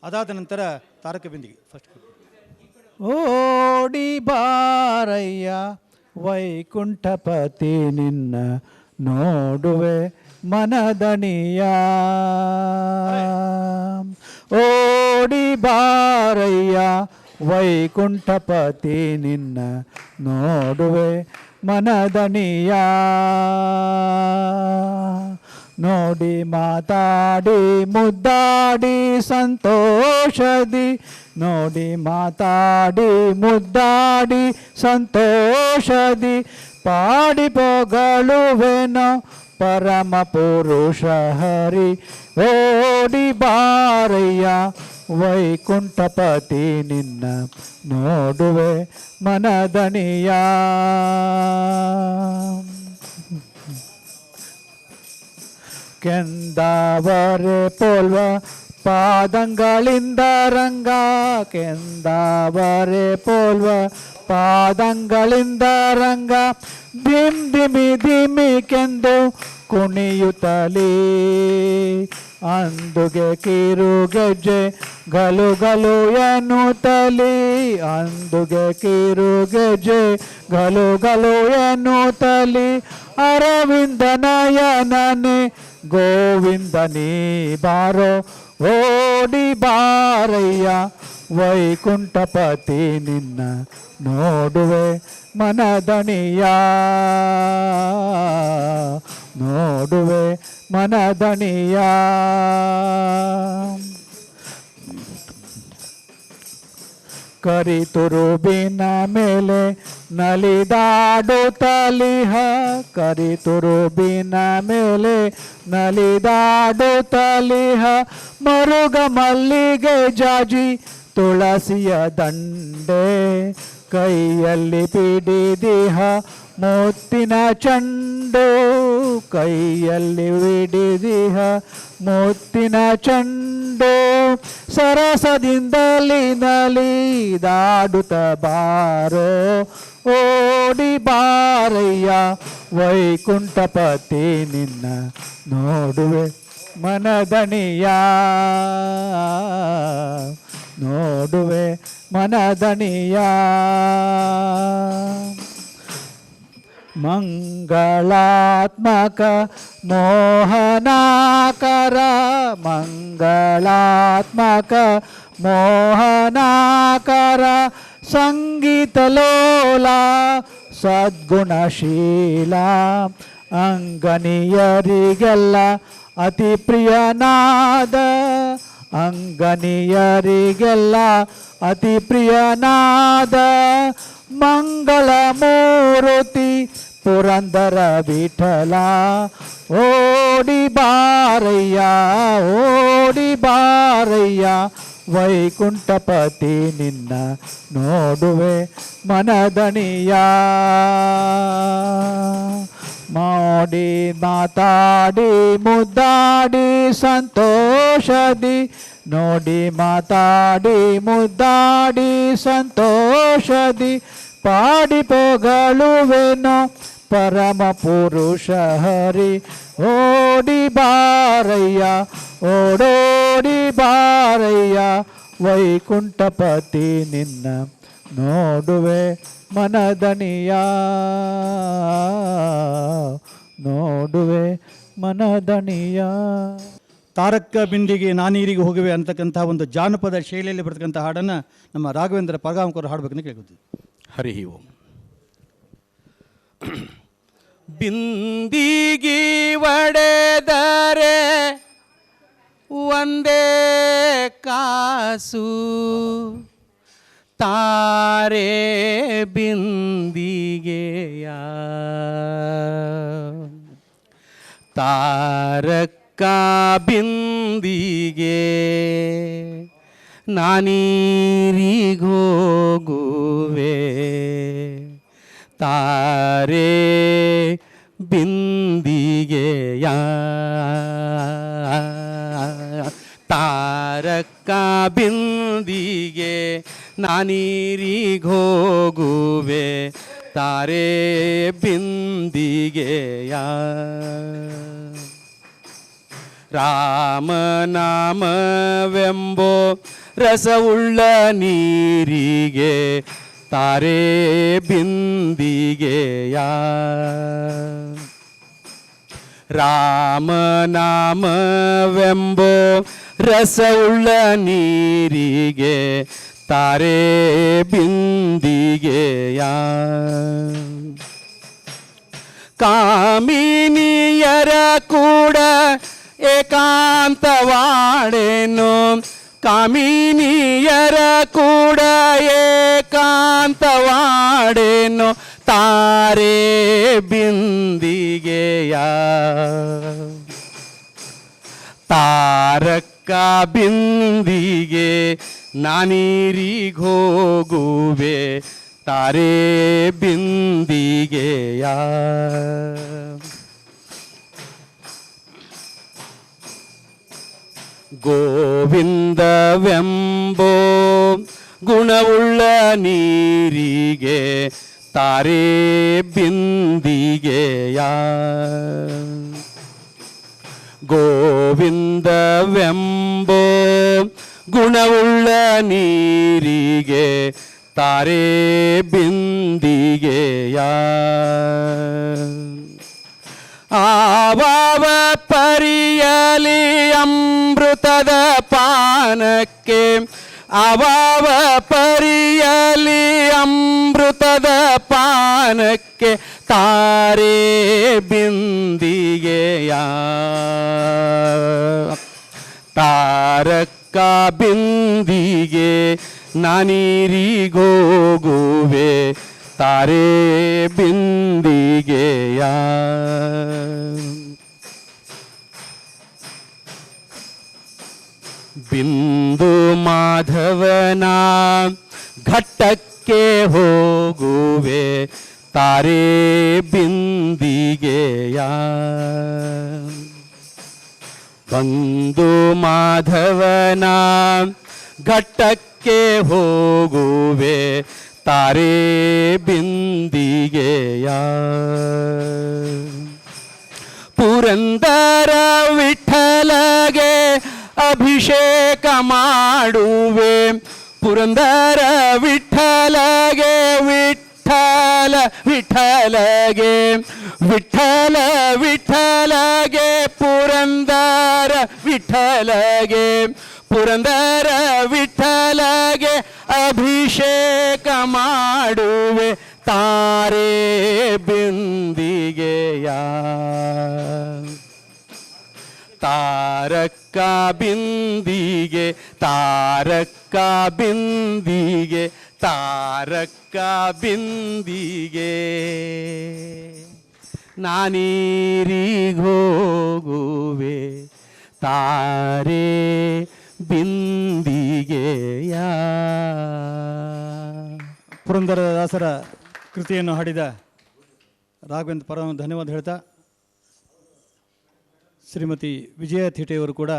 S1: ಅದಾದ ನಂತರ ತಾರಕ ಬಿಂದಿಗೆ ಫಸ್ಟ್.
S6: ಓಡಿ ಬಾರಯ್ಯ ವೈಕುಂಠಪತಿ ನಿನ್ನ ನೋಡುವೆ ಮನದಣಿಯ. ಓಡಿ ಬಾರಯ್ಯ ವೈಕುಂಠಪತಿ ನಿನ್ನ ನೋಡುವೆ ಮನದಣಿಯ. ನೋಡಿ ಮಾತಾಡಿ ಮುದ್ದಾಡಿ ಸಂತೋಷದಿ, ನೋಡಿ ಮಾತಾಡಿ ಮುದ್ದಾಡಿ ಸಂತೋಷದಿ, ಪಾಡಿ ಪೊಗಳುವೆನೋ ಪರಮ ಪುರುಷ ಹರಿ. ಓಡಿ ಬಾರಯ್ಯ ವೈಕುಂಠಪತಿ ನಿನ್ನ ನೋಡುವೆ ಮನದಣಿಯ. ಕೆಂದಾವರೆ ಪೋಲ್ವ ಪಾದಂಗಳಿಂದ ರಂಗ, ಕೆಂದಾವರೆ ಪೋಲ್ವ ಪಾದಂಗಳಿಂದ ರಂಗ, ಧಿಮ್ ಧಿಮಿ ಧಿಮಿ ಕೆಂದು ಕುಣಿಯುತ್ತಲೇ, ಅಂದುಗೆ ಕಿರು ಗೆಜ್ಜೆ ಗಲು ಗಲು ಎನ್ನುತ್ತಲೇ, ಅಂದುಗೆ ಕಿರು ಗೆಜ್ಜೆ ಗಲು ಗಲು ಎನ್ನುತ್ತಲೇ, ಅರವಿಂದ ನಯನನೆ ಗೋವಿಂದನೇ ಬಾರೋ. ಓಡಿ ಬಾರಯ್ಯ ವೈಕುಂಠಪತಿ ನಿನ್ನ ನೋಡುವೆ ಮನದಣಿಯ, ನೋಡುವೆ ಮನದಣಿಯ. ಕರಿತುರುಬಿನ ಮೇಲೆ ನಲಿದಾಡುತ್ತಲಿಹ, ಕರಿತುರುಬಿನ ಮೇಲೆ ನಲಿದಾಡುತ್ತಲಿಹ, ಮರುಗ ಮಲ್ಲಿಗೆ ಜಾಜಿ ತುಳಸಿಯ ದಂಡೆ, ಕೈಯಲ್ಲಿ ಪಿಡಿದಿಹ ಮುತ್ತಿನ ಚೆಂಡು, ಕೈಯಲ್ಲಿ ಹಿಡಿದಿಹ ಮುತ್ತಿನ ಚೆಂಡು, ಸರಸದಿಂದಲಿ ನಲಿದಾಡುತ್ತ ಬಾರೋ. ಓಡಿ ಬಾರಯ್ಯ ವೈಕುಂಠಪತಿ ನಿನ್ನ ನೋಡುವೆ ಮನದಣಿಯ, ನೋಡುವೆ ಮನದಣಿಯ. ಮಂಗಳಾತ್ಮಕ ಮೋಹನಾಕರ, ಮಂಗಳಾತ್ಮಕ ಮೋಹನಾಕರ, ಸಂಗೀತಲೋಲ ಸದ್ಗುಣಶೀಲ, ಅಂಗನಿಯರಿಗೆಲ್ಲ ಅತಿ ಪ್ರಿಯನಾದ, ಅಂಗನಿಯರಿಗೆಲ್ಲ ಅತಿ ಪ್ರಿಯನಾದ, ಮಂಗಳ ಮೂರ್ತಿ ಪುರಂದರ ವಿಠಲ. ಓಡಿ ಬಾರಯ್ಯ ಓಡಿ ಬಾರಯ್ಯ ವೈಕುಂಠಪತಿ ನಿನ್ನ ನೋಡುವೆ ಮನದಣಿಯ. ಮಾಡಿ ಮಾತಾಡಿ ಮುದ್ದಾಡಿ ಸಂತೋಷದಿ, ನೋಡಿ ಮಾತಾಡಿ ಮುದ್ದಾಡಿ ಸಂತೋಷದಿ, ಪಾಡಿ ಪೊಗಳುವೆನೋ ಪರಮ ಪುರುಷ ಹರಿ. ಓಡಿ ಬಾರಯ್ಯ ಓಡೋಡಿ ಬಾರಯ್ಯ ವೈಕುಂಠಪತಿ ನಿನ್ನ ನೋಡುವೆ ಮನದಣಿಯ, ನೋಡುವೆ ಮನದಣಿಯ.
S1: ತಾರಕ ಬಿಂದಿಗೆ ನಾನೀರಿಗೆ ಹೋಗುವೆ ಅಂತಕ್ಕಂಥ ಒಂದು ಜಾನಪದ ಶೈಲಿಯಲ್ಲಿ ಬರ್ತಕ್ಕಂಥ ಹಾಡನ್ನು ನಮ್ಮ ರಾಘವೇಂದ್ರ ಪಾರ್ಗಾಂವ್ಕರ್ ಹಾಡಬೇಕಂತ ಕೇಳ್ಕೊತೀವಿ.
S2: ಹರಿ ಓಂ. ಬಿಂದಿಗಿ ಒಡೆದರೆ ಒಂದೇ ಕಾಸು, ತಾರೆ ಬಿಂದಿಗೆಯ
S7: ತಾರಕ್ಕ ಬಿಂದಿಗೆ ನಾನೀರಿಗೋಗುವೆ ತಾರೆ ಬಿಂದಿಗೆಯ ತಾರಕ್ಕ ಬಿಂದಿಗೆ ನಾನೀರಿಗೋಗುವೆ ತಾರೆ ಬಿಂದಿಗೆಯ ರಾಮನಾಮವೆಂಬೋ ರಸವುಳ್ಳ ನೀರಿಗೆ ತಾರೆ ಬಿಂದಿಗೆಯ ರಾಮನಾಮವೆಂಬೋ ರಸವುಳ್ಳ ನೀರಿಗೆ ತಾರೆ ಬಿಂದಿಗೆಯ ಕಾಮಿನಿಯರ ಕೂಡ ಏಕಾಂತವಾಡೇನು ಕಾಮಿನಿಯರ ಕೂಡ ಏಕಾಂತವಾಡೇನು ತಾರೆ ಬಿಂದಿಗೆಯ ತಾರಕ್ಕ ಬಿಂದಿಗೆ ನಾನೀರಿಗೋಗುವೆ ತಾರೆ ಬಿಂದಿಗೆಯ ಗೋವಿಂದವೆಂಬೋ ಗುಣವುಳ್ಳ ನೀರಿಗೆ ತಾರೆ ಬಿಂದಿಗೆಯ ಗೋವಿಂದವೆಂಬೋ ಗುಣವುಳ್ಳ ನೀರಿಗೆ ತಾರೆ ಬಿಂದಿಗೆಯ ಆವಾವ ಪರಿಯಲಿ ಅಮೃತದ ಪಾನಕ್ಕೆ ಆವಾವ ಪರಿಯಲಿ ಅಮೃತದ ಪಾನಕ್ಕೆ ತಾರೆ ಬಿಂದಿಗೆಯ ತಾರಕ್ಕ ಬಿಂದಿಗೆ ನಾನೀರಿಗೋಗುವೆ ತಾರೆ ಬಿಂದಿಗೆಯ ಬಿಂದು ಮಾಧವನ ಘಟ್ಟಕ್ಕೆ ಹೋಗುವೆ ತಾರೆ ಬಿಂದಿಗೆಯ ಬಂದು ಮಾಧವನ ಘಟ್ಟಕ್ಕೆ ಹೋಗುವೆ ತಾರೆ ಬಿಂದಿಗೆಯ ಪುರಂದರ ವಿಠಲಗೆ ಅಭಿಷೇಕ ಮಾಡುವೆ ಪುರಂದರ ವಿಠಲಗೆ ವಿಠಲ ವಿಠಲಗೆ ವಿಠಲ ವಿಠಲಗೆ ಪುರಂದರ ವಿಠಲಗೆ ಪುರಂದರ ವಿಠಲಗೆ ಅಭಿಷೇಕ ಮಾಡುವೆ ತಾರೆ ಬಿಂದಿಗೆಯ ತಾರಕ್ಕ ಬಿಂದಿಗೆ ತಾರಕ್ಕ ಬಿಂದಿಗೆ ತಾರಕ್ಕ ಬಿಂದಿಗೆ ನಾನೀರಿಗೋಗುವೆ ತಾರೆ ಬಿಂದಿಗೆಯ.
S1: ಪುರಂದರದಾಸರ ಕೃತಿಯನ್ನು ಹಾಡಿದ ರಾಘವೇಂದ್ರ ಪರ ಧನ್ಯವಾದ ಹೇಳ್ತಾ, ಶ್ರೀಮತಿ ವಿಜಯ ಥಿಟೆಯವರು ಕೂಡ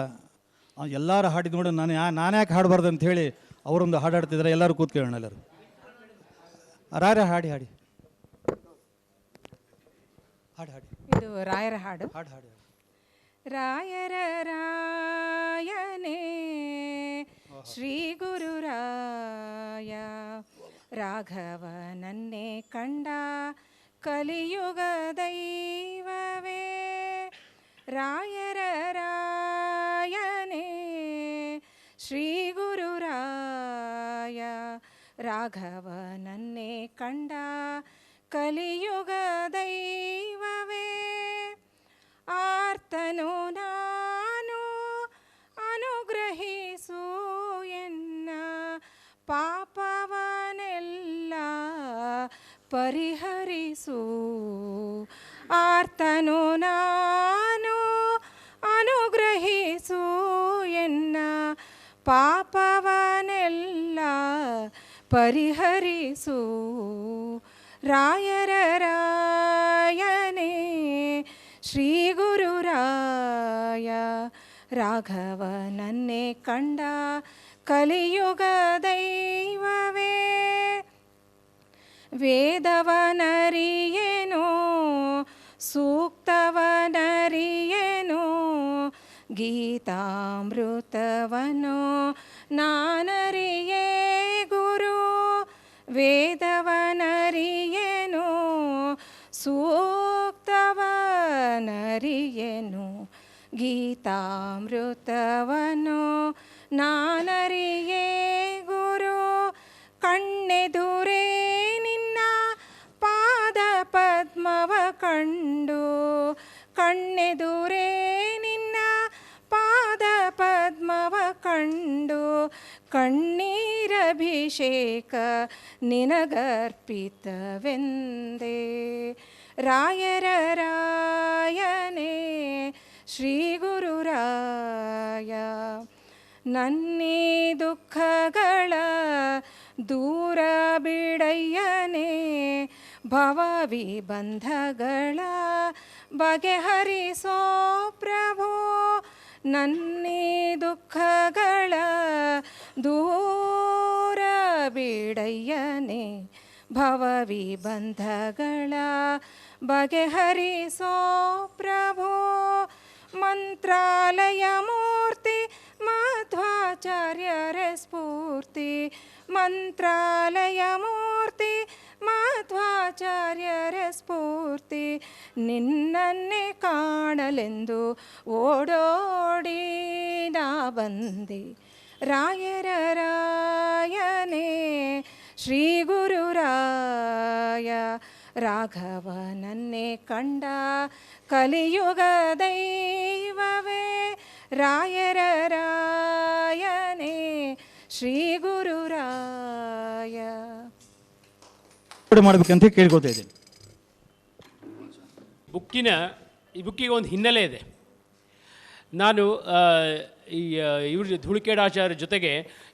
S1: ಎಲ್ಲರೂ ಹಾಡಿದ ನೋಡಿ ನಾನು ಯಾಕೆ ಹಾಡಬಾರ್ದು ಅಂತ ಹೇಳಿ ಅವರೊಂದು ಹಾಡಾಡ್ತಿದ್ದಾರೆ. ಎಲ್ಲರೂ ಕೂತ್ಕೊಳ್ಳೋಣ. ಎಲ್ಲರೂ ರಾಯರ ಹಾಡಿ ಹಾಡಿ ಹಾಡಿ ಹಾಡಿ
S8: ಇದು ರಾಯರ ಹಾಡು.
S1: ಹಾಡು ಹಾಡಿ
S8: ರಾಯರ ರಾಯನೇ ಶ್ರೀ ಗುರುರಾಯ ರಾಘವನನ್ನೇ ಕಂಡ ಕಲಿಯುಗ ದೈವವೇ. ರಾಯರ ರಾಯನೇ ಶ್ರೀ ಗುರುರಾಯ ರಾಘವನನ್ನೇ ಕಂಡ ಕಲಿಯುಗ ದೈವವೇ. ಆರ್ತನು ನಾನು ಅನುಗ್ರಹಿಸು ಎನ್ನ ಪಾಪವನೆಲ್ಲ ಪರಿಹರಿಸು. ಆರ್ತನು ನಾನು ಪರಿಹರಿಸು ರಾಯರ ರಾಯನೇ ಶ್ರೀ ಗುರುರಾಯ ರಾಘವನನ್ನೇ ಕಂಡ ಕಲಿಯುಗ ದೈವವೇ ವೇದವನರಿಯೇನೋ ಸೂಕ್ತವನರಿಯೇನೋ ಗೀತಾಮೃತವನೋ ನಾನರಿಯೇ ಗುರು ವೇದವನರಿಯೇನೋ ಸೂಕ್ತವನರಿಯೇನೋ ಗೀತಾಮೃತವನೋ ನಾನರಿಯೇ ಗುರು ಕಣ್ಣೆದುರೇ ನಿನ್ನ ಪಾದ ಪದ್ಮವ ಕಂಡು ಕಣ್ಣೆದುರೇ ನಿನ್ನ ಪಾದ ಪದ್ಮವ ಕಂಡು ಕಣ್ಣೀರಭಿಷೇಕ ನಿನಗರ್ಪಿತವೆಂದೇ ರಾಯರ ರಾಯನೇ ಶ್ರೀ ಗುರುರಾಯ ನನ್ನೀ ದುಃಖಗಳ ದೂರ ಬಿಡಯ್ಯನೇ ಭವವಿಬಂಧಗಳ ಬಗೆಹರಿಸೋ ಪ್ರಭೋ ನನ್ನೀ ದುಃಖಗಳ ದೂರ ಬಿಡಯ್ಯನೇ ಭವವಿಬಂಧಗಳ ಬಗೆಹರಿಸೋ ಪ್ರಭೋ ಮಂತ್ರಾಲಯ ಮೂರ್ತಿ ಮಧ್ವಾಚಾರ್ಯರ ಸ್ಫೂರ್ತಿ ಮಂತ್ರಾಲಯ ಮೂರ್ತಿ ಮಧ್ವಾಚಾರ್ಯರ ಸ್ಫೂರ್ತಿ ನಿನ್ನನ್ನೇ ಕಾಣಲೆಂದು ಓಡೋಡಿ ನಾ ಬಂದೆ ರಾಯರ ರಾಯನೇ ಶ್ರೀ ಗುರುರಾಯ ರಾಘವನನ್ನೇ ಕಂಡ ಕಲಿಯುಗ ದೈವವೇ ರಾಯರ ರಾಯನೇ ಶ್ರೀ ಗುರುರಾಯ
S1: ಮಾಡಬೇಕಂತ ಕೇಳ್ಕೊತಾ ಇದ್ದೀನಿ.
S9: ಈ ಬುಕ್ಕಿಗೆ ಒಂದು ಹಿನ್ನೆಲೆ ಇದೆ. ನಾನು ಇವ್ರ ಧೂಳಿಕೇಡಾಚಾರ್ಯ ಜೊತೆಗೆ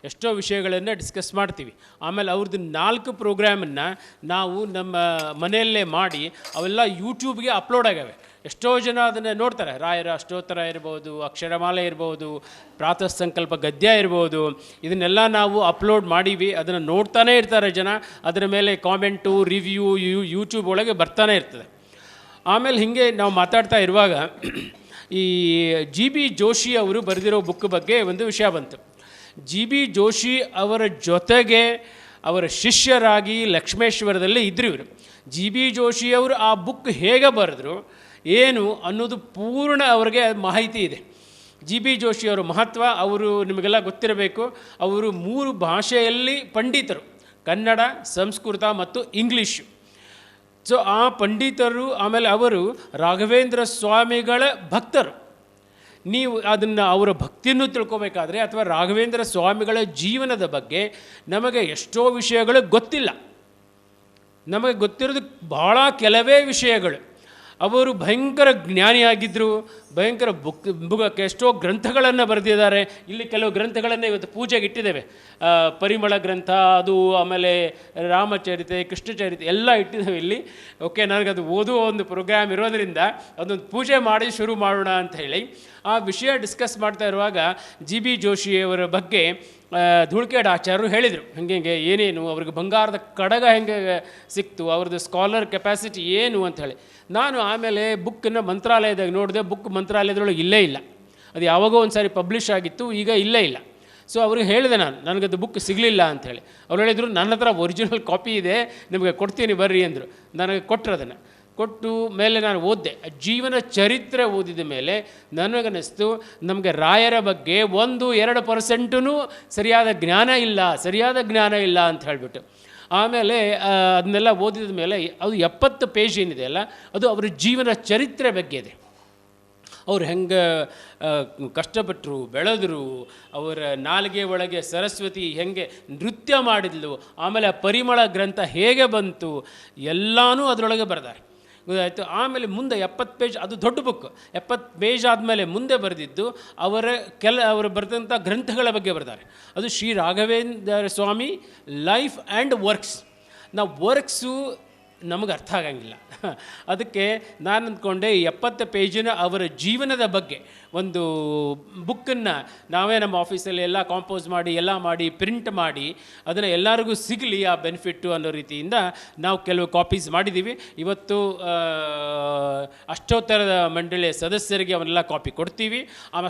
S9: ಎಷ್ಟೋ ವಿಷಯಗಳನ್ನು ಡಿಸ್ಕಸ್ ಮಾಡ್ತೀವಿ. ಆಮೇಲೆ ಅವ್ರದ್ದು 4 ಪ್ರೋಗ್ರಾಮನ್ನು ನಾವು ನಮ್ಮ ಮನೆಯಲ್ಲೇ ಮಾಡಿ ಅವೆಲ್ಲ ಯೂಟ್ಯೂಬ್ಗೆ ಅಪ್ಲೋಡ್ ಆಗಿವೆ. ಎಷ್ಟೋ ಜನ ಅದನ್ನು ನೋಡ್ತಾರೆ. ರಾಯರ ಅಷ್ಟೋತ್ತರ ಇರ್ಬೋದು, ಅಕ್ಷರಮಾಲೆ ಇರ್ಬೋದು, ಪ್ರಾತಃ ಸಂಕಲ್ಪ ಗದ್ಯ ಇರ್ಬೋದು, ಇದನ್ನೆಲ್ಲ ನಾವು ಅಪ್ಲೋಡ್ ಮಾಡೀವಿ. ಅದನ್ನು ನೋಡ್ತಾನೇ ಇರ್ತಾರೆ ಜನ. ಅದರ ಮೇಲೆ ಕಾಮೆಂಟು, ರಿವ್ಯೂ ಯೂಟ್ಯೂಬ್ ಒಳಗೆ ಬರ್ತಾನೆ ಇರ್ತದೆ. ಆಮೇಲೆ ಹೀಗೆ ನಾವು ಮಾತಾಡ್ತಾ ಇರುವಾಗ ಈ GB ಜೋಶಿ ಅವರು ಬರೆದಿರೋ ಬುಕ್ ಬಗ್ಗೆ ಒಂದು ವಿಷಯ ಬಂತು. GB ಜೋಶಿ ಅವರ ಜೊತೆಗೆ ಅವರ ಶಿಷ್ಯರಾಗಿ ಲಕ್ಷ್ಮೇಶ್ವರದಲ್ಲೇ ಇದ್ದರು ಇವರು. GB ಜೋಶಿ ಅವರು ಆ ಬುಕ್ ಹೇಗೆ ಬರೆದ್ರು ಏನು ಅನ್ನೋದು ಪೂರ್ಣ ಅವರಿಗೆ ಮಾಹಿತಿ ಇದೆ. GB ಜೋಶಿ ಅವರ ಮಹತ್ವ ಅವರು ನಿಮಗೆಲ್ಲ ಗೊತ್ತಿರಬೇಕು. ಅವರು 3 ಭಾಷೆಯಲ್ಲಿ ಪಂಡಿತರು, ಕನ್ನಡ, ಸಂಸ್ಕೃತ ಮತ್ತು ಇಂಗ್ಲೀಷು. ಸೊ ಆ ಪಂಡಿತರು. ಆಮೇಲೆ ಅವರು ರಾಘವೇಂದ್ರ ಸ್ವಾಮಿಗಳ ಭಕ್ತರು. ನೀವು ಅದನ್ನು ಅವರ ಭಕ್ತಿಯನ್ನು ತಿಳ್ಕೊಬೇಕಾದ್ರೆ ಅಥವಾ ರಾಘವೇಂದ್ರ ಸ್ವಾಮಿಗಳ ಜೀವನದ ಬಗ್ಗೆ ನಮಗೆ ಎಷ್ಟೋ ವಿಷಯಗಳು ಗೊತ್ತಿಲ್ಲ. ನಮಗೆ ಗೊತ್ತಿರೋದು ಭಾಳ ಕೆಲವೇ ವಿಷಯಗಳು. ಅವರು ಭಯಂಕರ ಜ್ಞಾನಿಯಾಗಿದ್ದರು. ಭಯಂಕರ ಬುಕ್ಕಕ್ಕೆ ಎಷ್ಟೋ ಗ್ರಂಥಗಳನ್ನು ಬರೆದಿದ್ದಾರೆ. ಇಲ್ಲಿ ಕೆಲವು ಗ್ರಂಥಗಳನ್ನು ಇವತ್ತು ಪೂಜೆಗೆ ಇಟ್ಟಿದ್ದೇವೆ. ಪರಿಮಳ ಗ್ರಂಥ, ಅದು ಆಮೇಲೆ ರಾಮಚರಿತೆ, ಕೃಷ್ಣಚರಿತೆ ಎಲ್ಲ ಇಟ್ಟಿದ್ದೇವೆ ಇಲ್ಲಿ. ಓಕೆ, ನನಗದು ಓದುವ ಒಂದು ಪ್ರೋಗ್ರಾಮ್ ಇರೋದರಿಂದ ಅದೊಂದು ಪೂಜೆ ಮಾಡಿ ಶುರು ಮಾಡೋಣ ಅಂತ ಹೇಳಿ ಆ ವಿಷಯ ಡಿಸ್ಕಸ್ ಮಾಡ್ತಾ ಇರುವಾಗ GB ಜೋಶಿಯವರ ಬಗ್ಗೆ ಧೂಳಿಕೇಡಾಚಾರ್ಯರು ಹೇಳಿದರು. ಹಾಗೆ ಏನೇನು ಅವ್ರಿಗೆ ಬಂಗಾರದ ಕಡಗ ಹೆಂಗೆ ಸಿಕ್ತು, ಅವ್ರದ್ದು ಸ್ಕಾಲರ್ ಕೆಪಾಸಿಟಿ ಏನು ಅಂತ ಹೇಳಿ. ನಾನು ಆಮೇಲೆ ಬುಕ್ಕನ್ನು ಮಂತ್ರಾಲಯದಾಗ ನೋಡಿದೆ. ಬುಕ್ ಮಂತ್ರಾಲಯದೊಳಗೆ ಇಲ್ಲೇ ಇಲ್ಲ. ಅದು ಯಾವಾಗೋ ಒಂದು ಸಾರಿ ಪಬ್ಲಿಷ್ ಆಗಿತ್ತು, ಈಗ ಇಲ್ಲೇ ಇಲ್ಲ. ಸೊ ಅವ್ರಿಗೆ ಹೇಳಿದೆ ನನಗದು ಬುಕ್ ಸಿಗಲಿಲ್ಲ ಅಂಥೇಳಿ. ಅವ್ರು ಹೇಳಿದರು ನನ್ನ ಹತ್ರ ಒರಿಜಿನಲ್ ಕಾಪಿ ಇದೆ, ನಿಮಗೆ ಕೊಡ್ತೀನಿ ಬರ್ರಿ ಅಂದರು. ನನಗೆ ಕೊಟ್ಟರು. ಅದನ್ನು ಕೊಟ್ಟು ಮೇಲೆ ನಾನು ಓದಿದೆ. ಜೀವನ ಚರಿತ್ರೆ ಓದಿದ ಮೇಲೆ ನನಗನ್ನಿಸ್ತು ನಮಗೆ ರಾಯರ ಬಗ್ಗೆ 1-2% ಸರಿಯಾದ ಜ್ಞಾನ ಇಲ್ಲ ಅಂತ ಹೇಳಿಬಿಟ್ಟು. ಆಮೇಲೆ ಅದನ್ನೆಲ್ಲ ಓದಿದ ಮೇಲೆ ಅದು 70 ಪೇಜ್ ಏನಿದೆ ಅಲ್ಲ, ಅದು ಅವರ ಜೀವನ ಚರಿತ್ರೆ ಬಗ್ಗೆ ಇದೆ. ಅವ್ರು ಹೆಂಗೆ ಕಷ್ಟಪಟ್ಟರು, ಬೆಳೆದರು, ಅವರ ನಾಲಿಗೆ ಒಳಗೆ ಸರಸ್ವತಿ ಹೆಂಗೆ ನೃತ್ಯ ಮಾಡಿದ್ಲು, ಆಮೇಲೆ ಪರಿಮಳ ಗ್ರಂಥ ಹೇಗೆ ಬಂತು, ಎಲ್ಲನೂ ಅದರೊಳಗೆ ಬರೆದಾರೆ. ಗೊತ್ತಾಯಿತು. ಆಮೇಲೆ ಮುಂದೆ 70 ಪೇಜ್, ಅದು ದೊಡ್ಡ ಬುಕ್, 70 ಪೇಜ್ ಆದಮೇಲೆ ಮುಂದೆ ಬರೆದಿದ್ದು ಅವರು ಬರೆದಂಥ ಗ್ರಂಥಗಳ ಬಗ್ಗೆ ಬರ್ತಾರೆ. ಅದು ಶ್ರೀ ರಾಘವೇಂದ್ರ ಸ್ವಾಮಿ ಲೈಫ್ ಆ್ಯಂಡ್ ವರ್ಕ್ಸ್. ನಾವು ವರ್ಕ್ಸು ನಮಗೆ ಅರ್ಥ ಆಗಂಗಿಲ್ಲ, ಅದಕ್ಕೆ ನಾನು ಅಂದ್ಕೊಂಡೆ 70 ಪೇಜಿನ ಅವರ ಜೀವನದ ಬಗ್ಗೆ ಒಂದು ಬುಕ್ಕನ್ನು ನಾವೇ ನಮ್ಮ ಆಫೀಸಲ್ಲಿ ಎಲ್ಲ ಕಾಂಪೋಸ್ ಮಾಡಿ ಎಲ್ಲ ಮಾಡಿ ಪ್ರಿಂಟ್ ಮಾಡಿ ಅದನ್ನು ಎಲ್ಲರಿಗೂ ಸಿಗಲಿ ಆ ಬೆನಿಫಿಟ್ಟು ಅನ್ನೋ ರೀತಿಯಿಂದ ನಾವು ಕೆಲವು ಕಾಪೀಸ್ ಮಾಡಿದ್ದೀವಿ. ಇವತ್ತು ಅಷ್ಟೋತ್ತರದ ಮಂಡಳಿಯ ಸದಸ್ಯರಿಗೆ ಅವನ್ನೆಲ್ಲ ಕಾಪಿ ಕೊಡ್ತೀವಿ.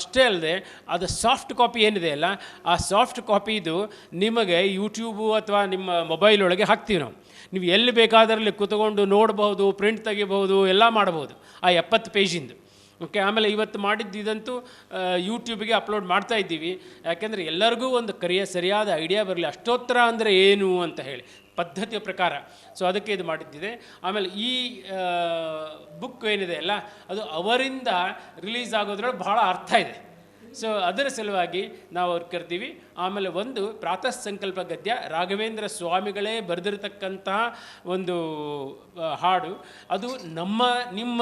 S9: ಅಷ್ಟೇ ಅಲ್ಲದೆ ಅದು ಸಾಫ್ಟ್ ಕಾಪಿ ಏನಿದೆ ಅಲ್ಲ, ಆ ಸಾಫ್ಟ್ ಕಾಪಿದು ನಿಮಗೆ ಯೂಟ್ಯೂಬು ಅಥವಾ ನಿಮ್ಮ ಮೊಬೈಲ್ ಒಳಗೆ ಹಾಕ್ತೀವಿ ನಾವು. ನೀವು ಎಲ್ಲಿ ಬೇಕಾದರಲ್ಲಿ ಕೂತ್ಕೊಂಡು ನೋಡಬಹುದು, ಪ್ರಿಂಟ್ ತೆಗಿಬಹುದು, ಎಲ್ಲ ಮಾಡಬಹುದು ಆ 70 ಪೇಜಿಂದು. ಓಕೆ, ಆಮೇಲೆ ಇವತ್ತು ಮಾಡಿದ್ದಂತೂ ಯೂಟ್ಯೂಬಿಗೆ ಅಪ್ಲೋಡ್ ಮಾಡ್ತಾ ಇದ್ದೀವಿ. ಯಾಕೆಂದರೆ ಎಲ್ಲರಿಗೂ ಒಂದು ಸರಿಯಾದ ಐಡಿಯಾ ಬರಲಿ, ಅಷ್ಟೋತ್ತರ ಅಂದರೆ ಏನು ಅಂತ ಹೇಳಿ ಪದ್ಧತಿಯ ಪ್ರಕಾರ. ಸೊ ಅದಕ್ಕೆ ಇದು ಮಾಡಿದ್ದಿದೆ. ಆಮೇಲೆ ಈ ಬುಕ್ ಏನಿದೆ ಅಲ್ಲ, ಅದು ಅವರಿಂದ ರಿಲೀಸ್ ಆಗೋದ್ರೊಳಗೆ ಬಹಳ ಅರ್ಥ ಇದೆ. ಸೊ ಅದರ ಸಲುವಾಗಿ ನಾವು ಅವ್ರು ಕರಿತೀವಿ. ಆಮೇಲೆ ಒಂದು ಪ್ರಾತಃ ಸಂಕಲ್ಪ ಗದ್ಯ ರಾಘವೇಂದ್ರ ಸ್ವಾಮಿಗಳೇ ಬರೆದಿರತಕ್ಕಂತಹ ಒಂದು ಹಾಡು, ಅದು ನಿಮ್ಮ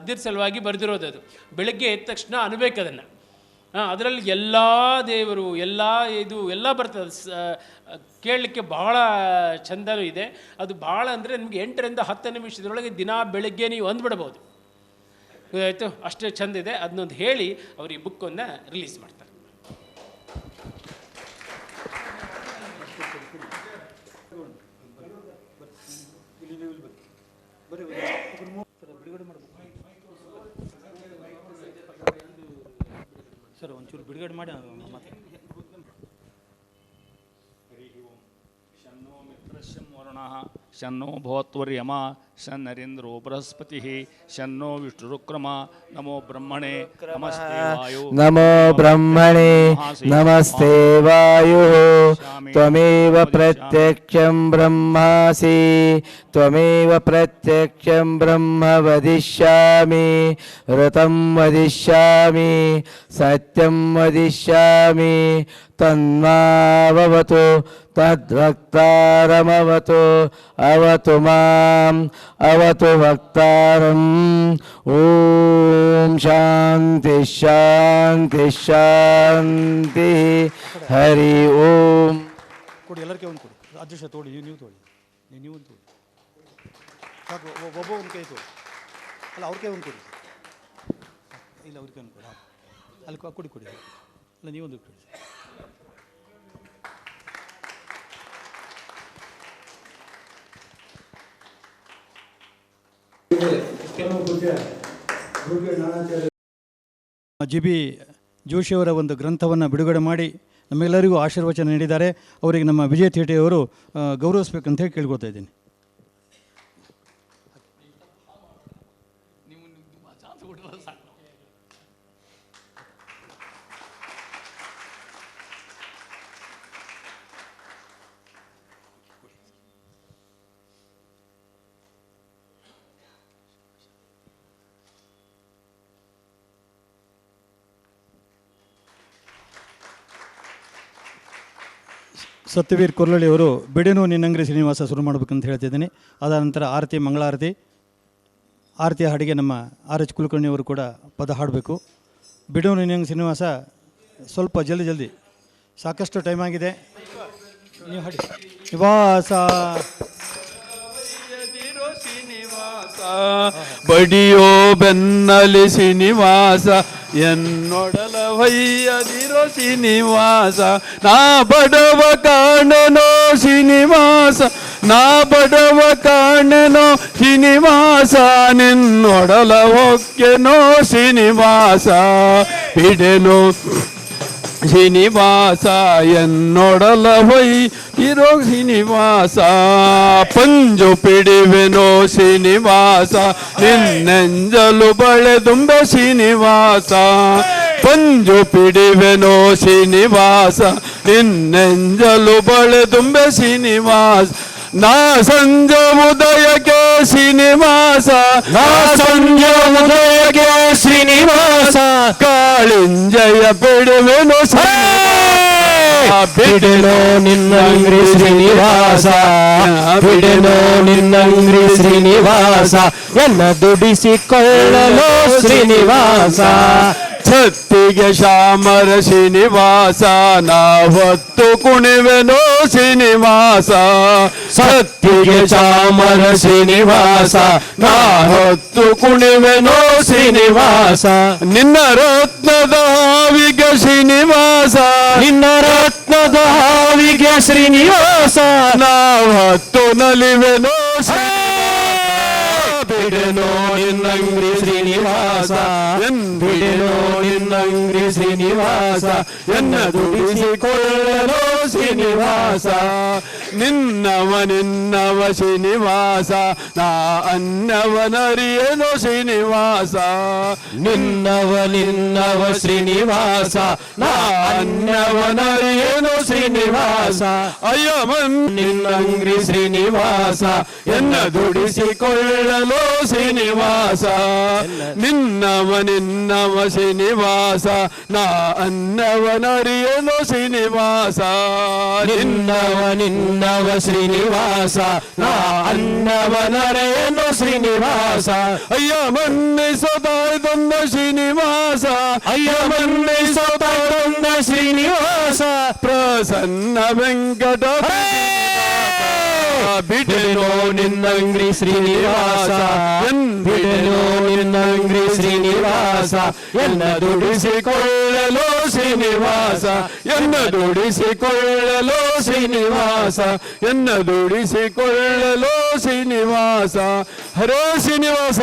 S9: ಇದ್ರ ಸಲುವಾಗಿ ಬರೆದಿರೋದು. ಅದು ಬೆಳಗ್ಗೆ ಎದ್ದ ತಕ್ಷಣ ಅನ್ಬೇಕು ಅದನ್ನು. ಅದರಲ್ಲಿ ಎಲ್ಲ ದೇವರು ಎಲ್ಲ ಬರ್ತದೆ, ಕೇಳಲಿಕ್ಕೆ ಬಹಳ ಚಂದನೂ ಇದೆ. ಅದು ಭಾಳ ಅಂದರೆ ನಿಮಗೆ 8 ರಿಂದ 10 ನಿಮಿಷದೊಳಗೆ ದಿನ ಬೆಳಗ್ಗೆ ನೀವು ಅಂದ್ಬಿಡ್ಬೋದು. ಆಯಿತು, ಅಷ್ಟೇ ಚಂದ ಇದೆ. ಅದನ್ನೊಂದು ಹೇಳಿ ಅವರು ಈ ಬುಕ್ಕನ್ನು ರಿಲೀಸ್ ಮಾಡ್ತಾರೆ.
S1: ಸರ್ ಒಂಚೂರು ಬಿಡುಗಡೆ ಮಾಡಿ ಮತ್ತೆ.
S10: ಶನ್ನೋ ಮಿತ್ರಶ್ಯಂ ವರುಣಃ ಶನ್ನೋ ಭವತ್ವರ್ಯಮ ಶನ್ನರೀಂದ್ರೋ ಬೃಹಸ್ಪತಿ ಶನ್ನೋ ವಿಷ್ಣುರುಕ್ರಮ ನಮೋ ಬ್ರಹ್ಮಣೆ ನಮಸ್ತೆ ವಾಯು
S3: ನಮೋ ಬ್ರಹ್ಮಣೆ ನಮಸ್ತೆ ವಾಯು ತ್ವಮೇವ ಪ್ರತ್ಯಕ್ಷಂ ಬ್ರಹ್ಮಾಸಿ ತ್ವಮೇವ ಪ್ರತ್ಯಕ್ಷಂ ಬ್ರಹ್ಮ ವದಿಷ್ಯಾಮಿ ಋತಂ ವದಿಷ್ಯಾಮಿ ಸತ್ಯಂ ವದಿಷ್ಯಾಮಿ ತನ್ಮಾವವತು ತದ್ವಕ್ತಾರಮವತು ಅವತು ಮಾಂ ಅವತು ವಕ್ತಾರಂ. ಓಂ ಶಾಂತಿ ಶಾಂತಿ ಶಾಂತಿ. ಹರಿ ಓಂ.
S1: ಕೊಡಿ, ಎಲ್ಲರಿಗೆ ಒಂದು ಕೊಡಿ. ಅದೃಷ್ಟ ತೋಡಿ, ನೀವು ತೋಡಿ, ನೀವು ಒಂದು ತೋಡಿ ಸಾಕು. ಒಬ್ಬ ಒಂದು ಕೈ ತೋಡಿ, ಅಲ್ಲ ಅವ್ರ ಕೈ ಒಂದು ಕೊಡಿ, ಇಲ್ಲ ಅವ್ರ ಕೈ ಒಂದು ಕೊಡಿ, ಅಲ್ಲಿ ಕೊಡಿ ಕೊಡಿ, ಅಲ್ಲ ನೀವೊಂದು ಕೊಡಿ. ಜಿ ಬಿ ಜೋಶಿಯವರ ಒಂದು ಗ್ರಂಥವನ್ನು ಬಿಡುಗಡೆ ಮಾಡಿ ನಮ್ಮೆಲ್ಲರಿಗೂ ಆಶೀರ್ವಚನ ನೀಡಿದ್ದಾರೆ. ಅವರಿಗೆ ನಮ್ಮ ವಿಜಯ ಥೇಟೆಯವರು ಗೌರವಿಸ್ಬೇಕಂತ ಹೇಳಿ ಕೇಳ್ಕೊತಾ ಇದ್ದೀನಿ. ಸತ್ಯವೀರ್ ಕೊರ್ಲಳ್ಳಿಯವರು ಬಿಡೇನು ನಿನ್ನಂಗ್ರಿ ಶ್ರೀನಿವಾಸ ಶುರು ಮಾಡಬೇಕಂತ ಹೇಳ್ತಿದ್ದೀನಿ. ಅದಾದ ನಂತರ ಆರತಿ, ಮಂಗಳಾರತಿ, ಆರತಿಯ ಹಾಡಿಗೆ ನಮ್ಮ ಆರ್ ಎಚ್ ಕುಲಕರ್ಣಿಯವರು ಕೂಡ ಪದ ಹಾಡಬೇಕು. ಬಿಡೇನು ನಿನ್ನಂಗ್ರಿ ಶ್ರೀನಿವಾಸ ಸ್ವಲ್ಪ ಜಲ್ದಿ, ಸಾಕಷ್ಟು ಟೈಮ್ ಆಗಿದೆ, ನೀವು ಹಾಡಿ. ನಿವಾಸ
S7: ಬಡಿಯೋ ಬೆನ್ನಲಿ ಶ್ರೀನಿವಾಸ ಎನ್ನೊಡಲವಯ್ಯದಿರೋ ಶ್ರೀನಿವಾಸ. ನಾ ಬಡವ ಕಾಣನೋ ಶ್ರೀನಿವಾಸ, ನಾ ಬಡವ ಕಾಣನೋ ಶ್ರೀನಿವಾಸ, ನಿನ್ನೊಡಲ ಹೊಕ್ಕೆನೋ ಶ್ರೀನಿವಾಸ. ಬಿಡೆನೋ ಶ್ರೀನಿವಾಸ ಎನ್ನೊಡಲವೈ ಇರೋ ಶ್ರೀನಿವಾಸ. ಪಂಜು ಪಿಡಿವೆನೋ ಶ್ರೀನಿವಾಸ, ನಿನ್ನೆಂಜಲು ಬಳೆದುಂಬೆ ಶ್ರೀನಿವಾಸ. ಪಂಜು ಪಿಡಿವೆನೋ ಶ್ರೀನಿವಾಸ, ನಿನ್ನೆಂಜಲು ಬಳೆದುಂಬೆ ಶ್ರೀನಿವಾಸ. ನಾ ಸಂಜೆ ಉದಯಕ್ಕೆ ಶ್ರೀನಿವಾಸ, ನಾ ಸಂಜೆ ಉದಯಕ್ಕೆ ಶ್ರೀನಿವಾಸ. ಕಾಳಿಂಜಯ ಬಿಡುವೆನು
S3: ಬಿಡೆನೋ ನಿನ್ನಂಗ್ರಿ ಶ್ರೀನಿವಾಸ ಬಿಡೆನೋ ನಿನ್ನಂಗ್ರಿ ಶ್ರೀನಿವಾಸ ಎನ್ನ ದುಡಿಸಿಕೊಳ್ಳಲು ಶ್ರೀನಿವಾಸ
S7: ಛತ್ತಿಗೆ ಶ್ಯಾಮರ ಶ್ರೀನಿವಾಸ ನಾ ಹೊತ್ತು ಕುಣಿವೆನೋ ಶ್ರೀನಿವಾಸ
S3: ಸತ್ತಿಗೆ ಚಾಮರ ಶ್ರೀನಿವಾಸ ನಾ ಹೊತ್ತು ಕುಣಿವೆನೋ ಶ್ರೀನಿವಾಸ
S7: ನಿನ್ನ ರತ್ನದ ಹಾವಿಗೆ ಶ್ರೀನಿವಾಸ
S3: ನಿನ್ನ ರತ್ನದ ಹಾವಿಗೆ ಶ್ರೀನಿವಾಸ
S7: ನಾ ಹೊತ್ತು ನಲಿವೆನೋ
S3: ಬಿಡೆನೋ ನಿನ್ನಂಗ್ರಿ ಶ್ರೀನಿವಾಸ ಬಿಡೆನೋ ನಿನ್ನಂಗ್ರಿ ಶ್ರೀನಿವಾಸ ಎನ್ನ ದುಡಿಸಿಕೊಳ್ಳಲು ಶ್ರೀನಿವಾಸ
S7: ನಿನ್ನವ ಶ್ರೀನಿವಾಸ ನಾ ಅನ್ನವನರಿಯೇನೋ ಶ್ರೀನಿವಾಸ
S3: ನಿನ್ನವ ಶ್ರೀನಿವಾಸ ನಾ ಅನ್ನವನರಿಯೇನೋ ಶ್ರೀನಿವಾಸ
S7: ಅಯ್ಯ
S3: ನಿನ್ನಂಗ್ರಿ ಶ್ರೀನಿವಾಸ ಎನ್ನ ದುಡಿಸಿಕೊಳ್ಳಲು ಶ್ರೀನಿವಾಸ
S7: ನಿನ್ನವ ಶ್ರೀನಿವಾಸ ನಾ ಅನ್ನವನರಿಯೇನೋ ಶ್ರೀನಿವಾಸ
S3: ನಿನ್ನವ ಶ್ರೀನಿವಾಸ ನಾ ಅನ್ನವನರೇನು ಶ್ರೀನಿವಾಸ
S7: ಅಯ್ಯ ಮನ್ನಿಸದಾಯ್ದೊಂದ ಶ್ರೀನಿವಾಸ
S3: ಅಯ್ಯ ಮನ್ನಿಸೋತಾಯ್ದೊಂದ ಶ್ರೀನಿವಾಸ
S7: ಪ್ರಸನ್ನ ವೆಂಕಟ
S3: ಬಿಡೆನೋ ನಿನ್ನಂಗ್ರಿ ಶ್ರೀನಿವಾಸ ಬಿಡೆನೋ ನಿನ್ನಂಗ್ರಿ ಶ್ರೀನಿವಾಸ ಎನ್ನ ದುಡಿಸಿಕೊಳ್ಳಲು ಶ್ರೀನಿವಾಸ
S7: ಎನ್ನ ದುಡಿಸಿಕೊಳ್ಳಲು ಶ್ರೀನಿವಾಸ ಎನ್ನ ದುಡಿಸಿಕೊಳ್ಳಲು ಶ್ರೀನಿವಾಸ ಹರೇ ಶ್ರೀನಿವಾಸ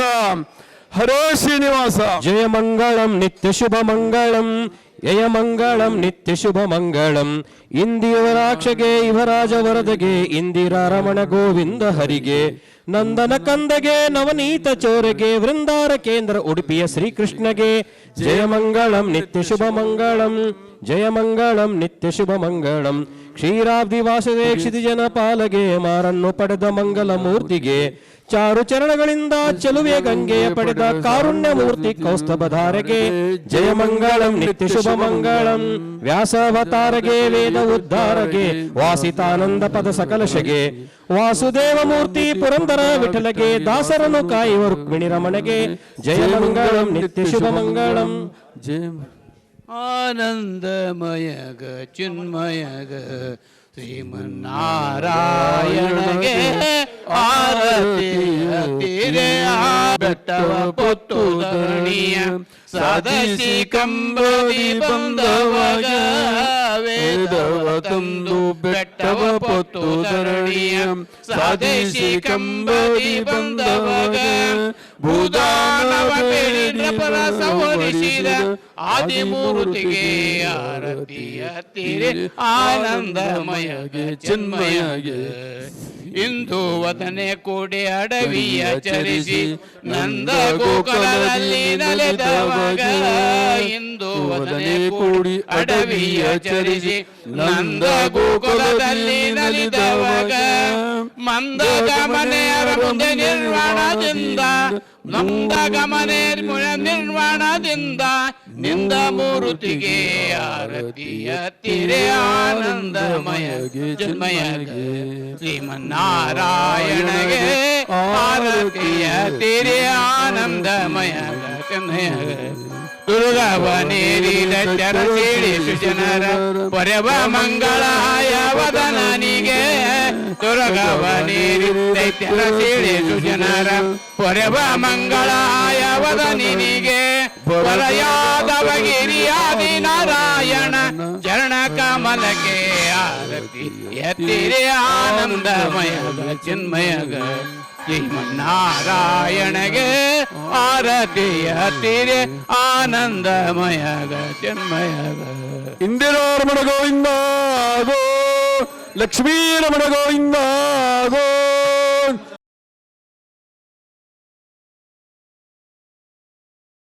S7: ಹರೇ ಶ್ರೀನಿವಾಸ
S3: ಜಯ ಮಂಗಳಂ ನಿತ್ಯ ಶುಭ ಮಂಗಳಂ ಯಯ ಮಂಗಳಂ ನಿತ್ಯ ಶುಭ ಮಂಗಳಂ ಇಂದಿಯವರಾಕ್ಷಗೆ ಇವರಾಜ ವರದಗೆ ಇಂದಿರಾ ರಮಣ ಗೋವಿಂದ ಹರಿಗೆ ನಂದನ ಕಂದಗೆ ನವನೀತ ಚೋರೆಗೆ ವೃಂದಾರ ಕೇಂದ್ರ ಉಡುಪಿಯ ಶ್ರೀಕೃಷ್ಣಗೆ ಜಯ ಮಂಗಳಂ ನಿತ್ಯ ಶುಭ ಮಂಗಳಂ ಜಯ ಮಂಗಳಂ ನಿತ್ಯ ಶುಭ ಮಂಗಳಂ ಕ್ಷೀರಾಬ್ದಿ ವಾಸದೆ ಕ್ಷಿತಿಜನ ಪಾಲಗೆ ಮಾರನ್ನು ಪಡೆದ ಮಂಗಲ ಮೂರ್ತಿಗೆ ಚಾರು ಚರಣಗಳಿಂದ ಚೆಲುವೆ ಗಂಗೆಯ ಪಡೆದ ಕಾರುಣ್ಯ ಮೂರ್ತಿ ಕೌಸ್ತಭಧಾರೆಗೆ ಜಯ ಮಂಗಳಂ ನಿತ್ಯ ಶುಭ ಮಂಗಳಂ ವ್ಯಾಸಾವತಾರಗೆ ವೇದ ಉದ್ಧಾರಗೆ ವಾಸಿತಾನಂದ ಪದ ಸಕಲಶಗೆ ವಾಸುದೇವ ಮೂರ್ತಿ ಪುರಂದರ ವಿಠಲಗೆ ದಾಸರನ್ನು ಕಾಯುವ ರುಕ್ಮಿಣಿ ರಮಣಗೆ ಜಯ ಮಂಗಳಂ ನಿತ್ಯ ಶುಭ ಮಂಗಳಂ
S7: ಜಯ
S4: ಆನಂದಮಯಗ ಚಿನ್ಮಯಗ ಶ್ರೀಮನ್ನಾರಾಯಣಗೆ ಆರತಿ ಹತ್ತಿರೆ ಬೆಟ್ಟವ ಪೊತ್ತು ಧರಣಿಯ ಸಾಧಿಸಿ ಕಂಬದಿ ಬಂದವಾಗ ವೇದವ ತಂದು ಬೆಟ್ಟವ ಪೊತ್ತು ಧರಣಿಯ ಸಾಧಿಸಿ ಕಂಬದಿ ಬಂದವಾಗ ಭೂದಾನವ ಪರ ಸಂವರಿಸಿದ ಆದಿಮೂರ್ತಿಗೆ ಆರತಿ ಹತ್ತಿರೆ ಆನಂದಮಯಗೆ ಚಿನ್ಮಯಗೆ ಇಂದು ವದನೆ ಕೂಡಿ ಅಡವಿಯ ಚರಿಸಿ ನಂದ ಗೋಕುಲದಲ್ಲಿ ನಲಿದವಾಗ ಇಂದು ವದನೆ ಕೂಡಿ ಅಡವಿಯ ಚರಿಸಿ ನಂದ ಗೋಕುಲದಲ್ಲಿ ನಲಿದವಾಗ ಮಂದ ಗಮನೆಯರ ಮುಂದೆ ನಿರ್ವಾಣದಿಂದ ನೊಂದ ಗಮನೆ ನಿರ್ವಾಣದಿಂದ ನಿಂದ ಮೂರುತಿಗೆ ಆರತಿಯ ತಿರೆ ಆನಂದಮಯಗೆ ಜನ್ಮಯಗೆ ಶ್ರೀಮನ್ನಾರಾಯಣಗೆ ಆರತಿಯ ತಿರೆ ಆನಂದಮಯಗ ಚೆನ್ನಯಗ ದುರ್ಗವನೇರಿದ ಚರಸೇಳಿ ಸುಜನರ ಪರವ ಮಂಗಳಾಯ ವದನನಿಗೆ ದುರ್ಗವನೇರಿದ ಚರಸೇಳಿ ಸುಜನರ ಪರವ ಮಂಗಳಾಯ ವದನಿನಿಗೆ ಪರಯಾದವಗಿರಿಯಾದಿ ನಾರಾಯಣ ಚರಣ ಕಮಲಕ್ಕೆ ಆರತಿ ಎತ್ತಿರೆ ಆನಂದಮಯಗ ಚಿನ್ಮಯಗ ಶ್ರೀಮನ್ನಾರಾಯಣಗೆ ಆರತಿಯ ತಿರೆ ಆನಂದಮಯಗ ಚಿನ್ಮಯಗ
S7: ಇಂದಿರಾ ರಮಣ ಗೋವಿಂದ ಗೋ ಲಕ್ಷ್ಮೀ ರಮಣ ಗೋವಿಂದ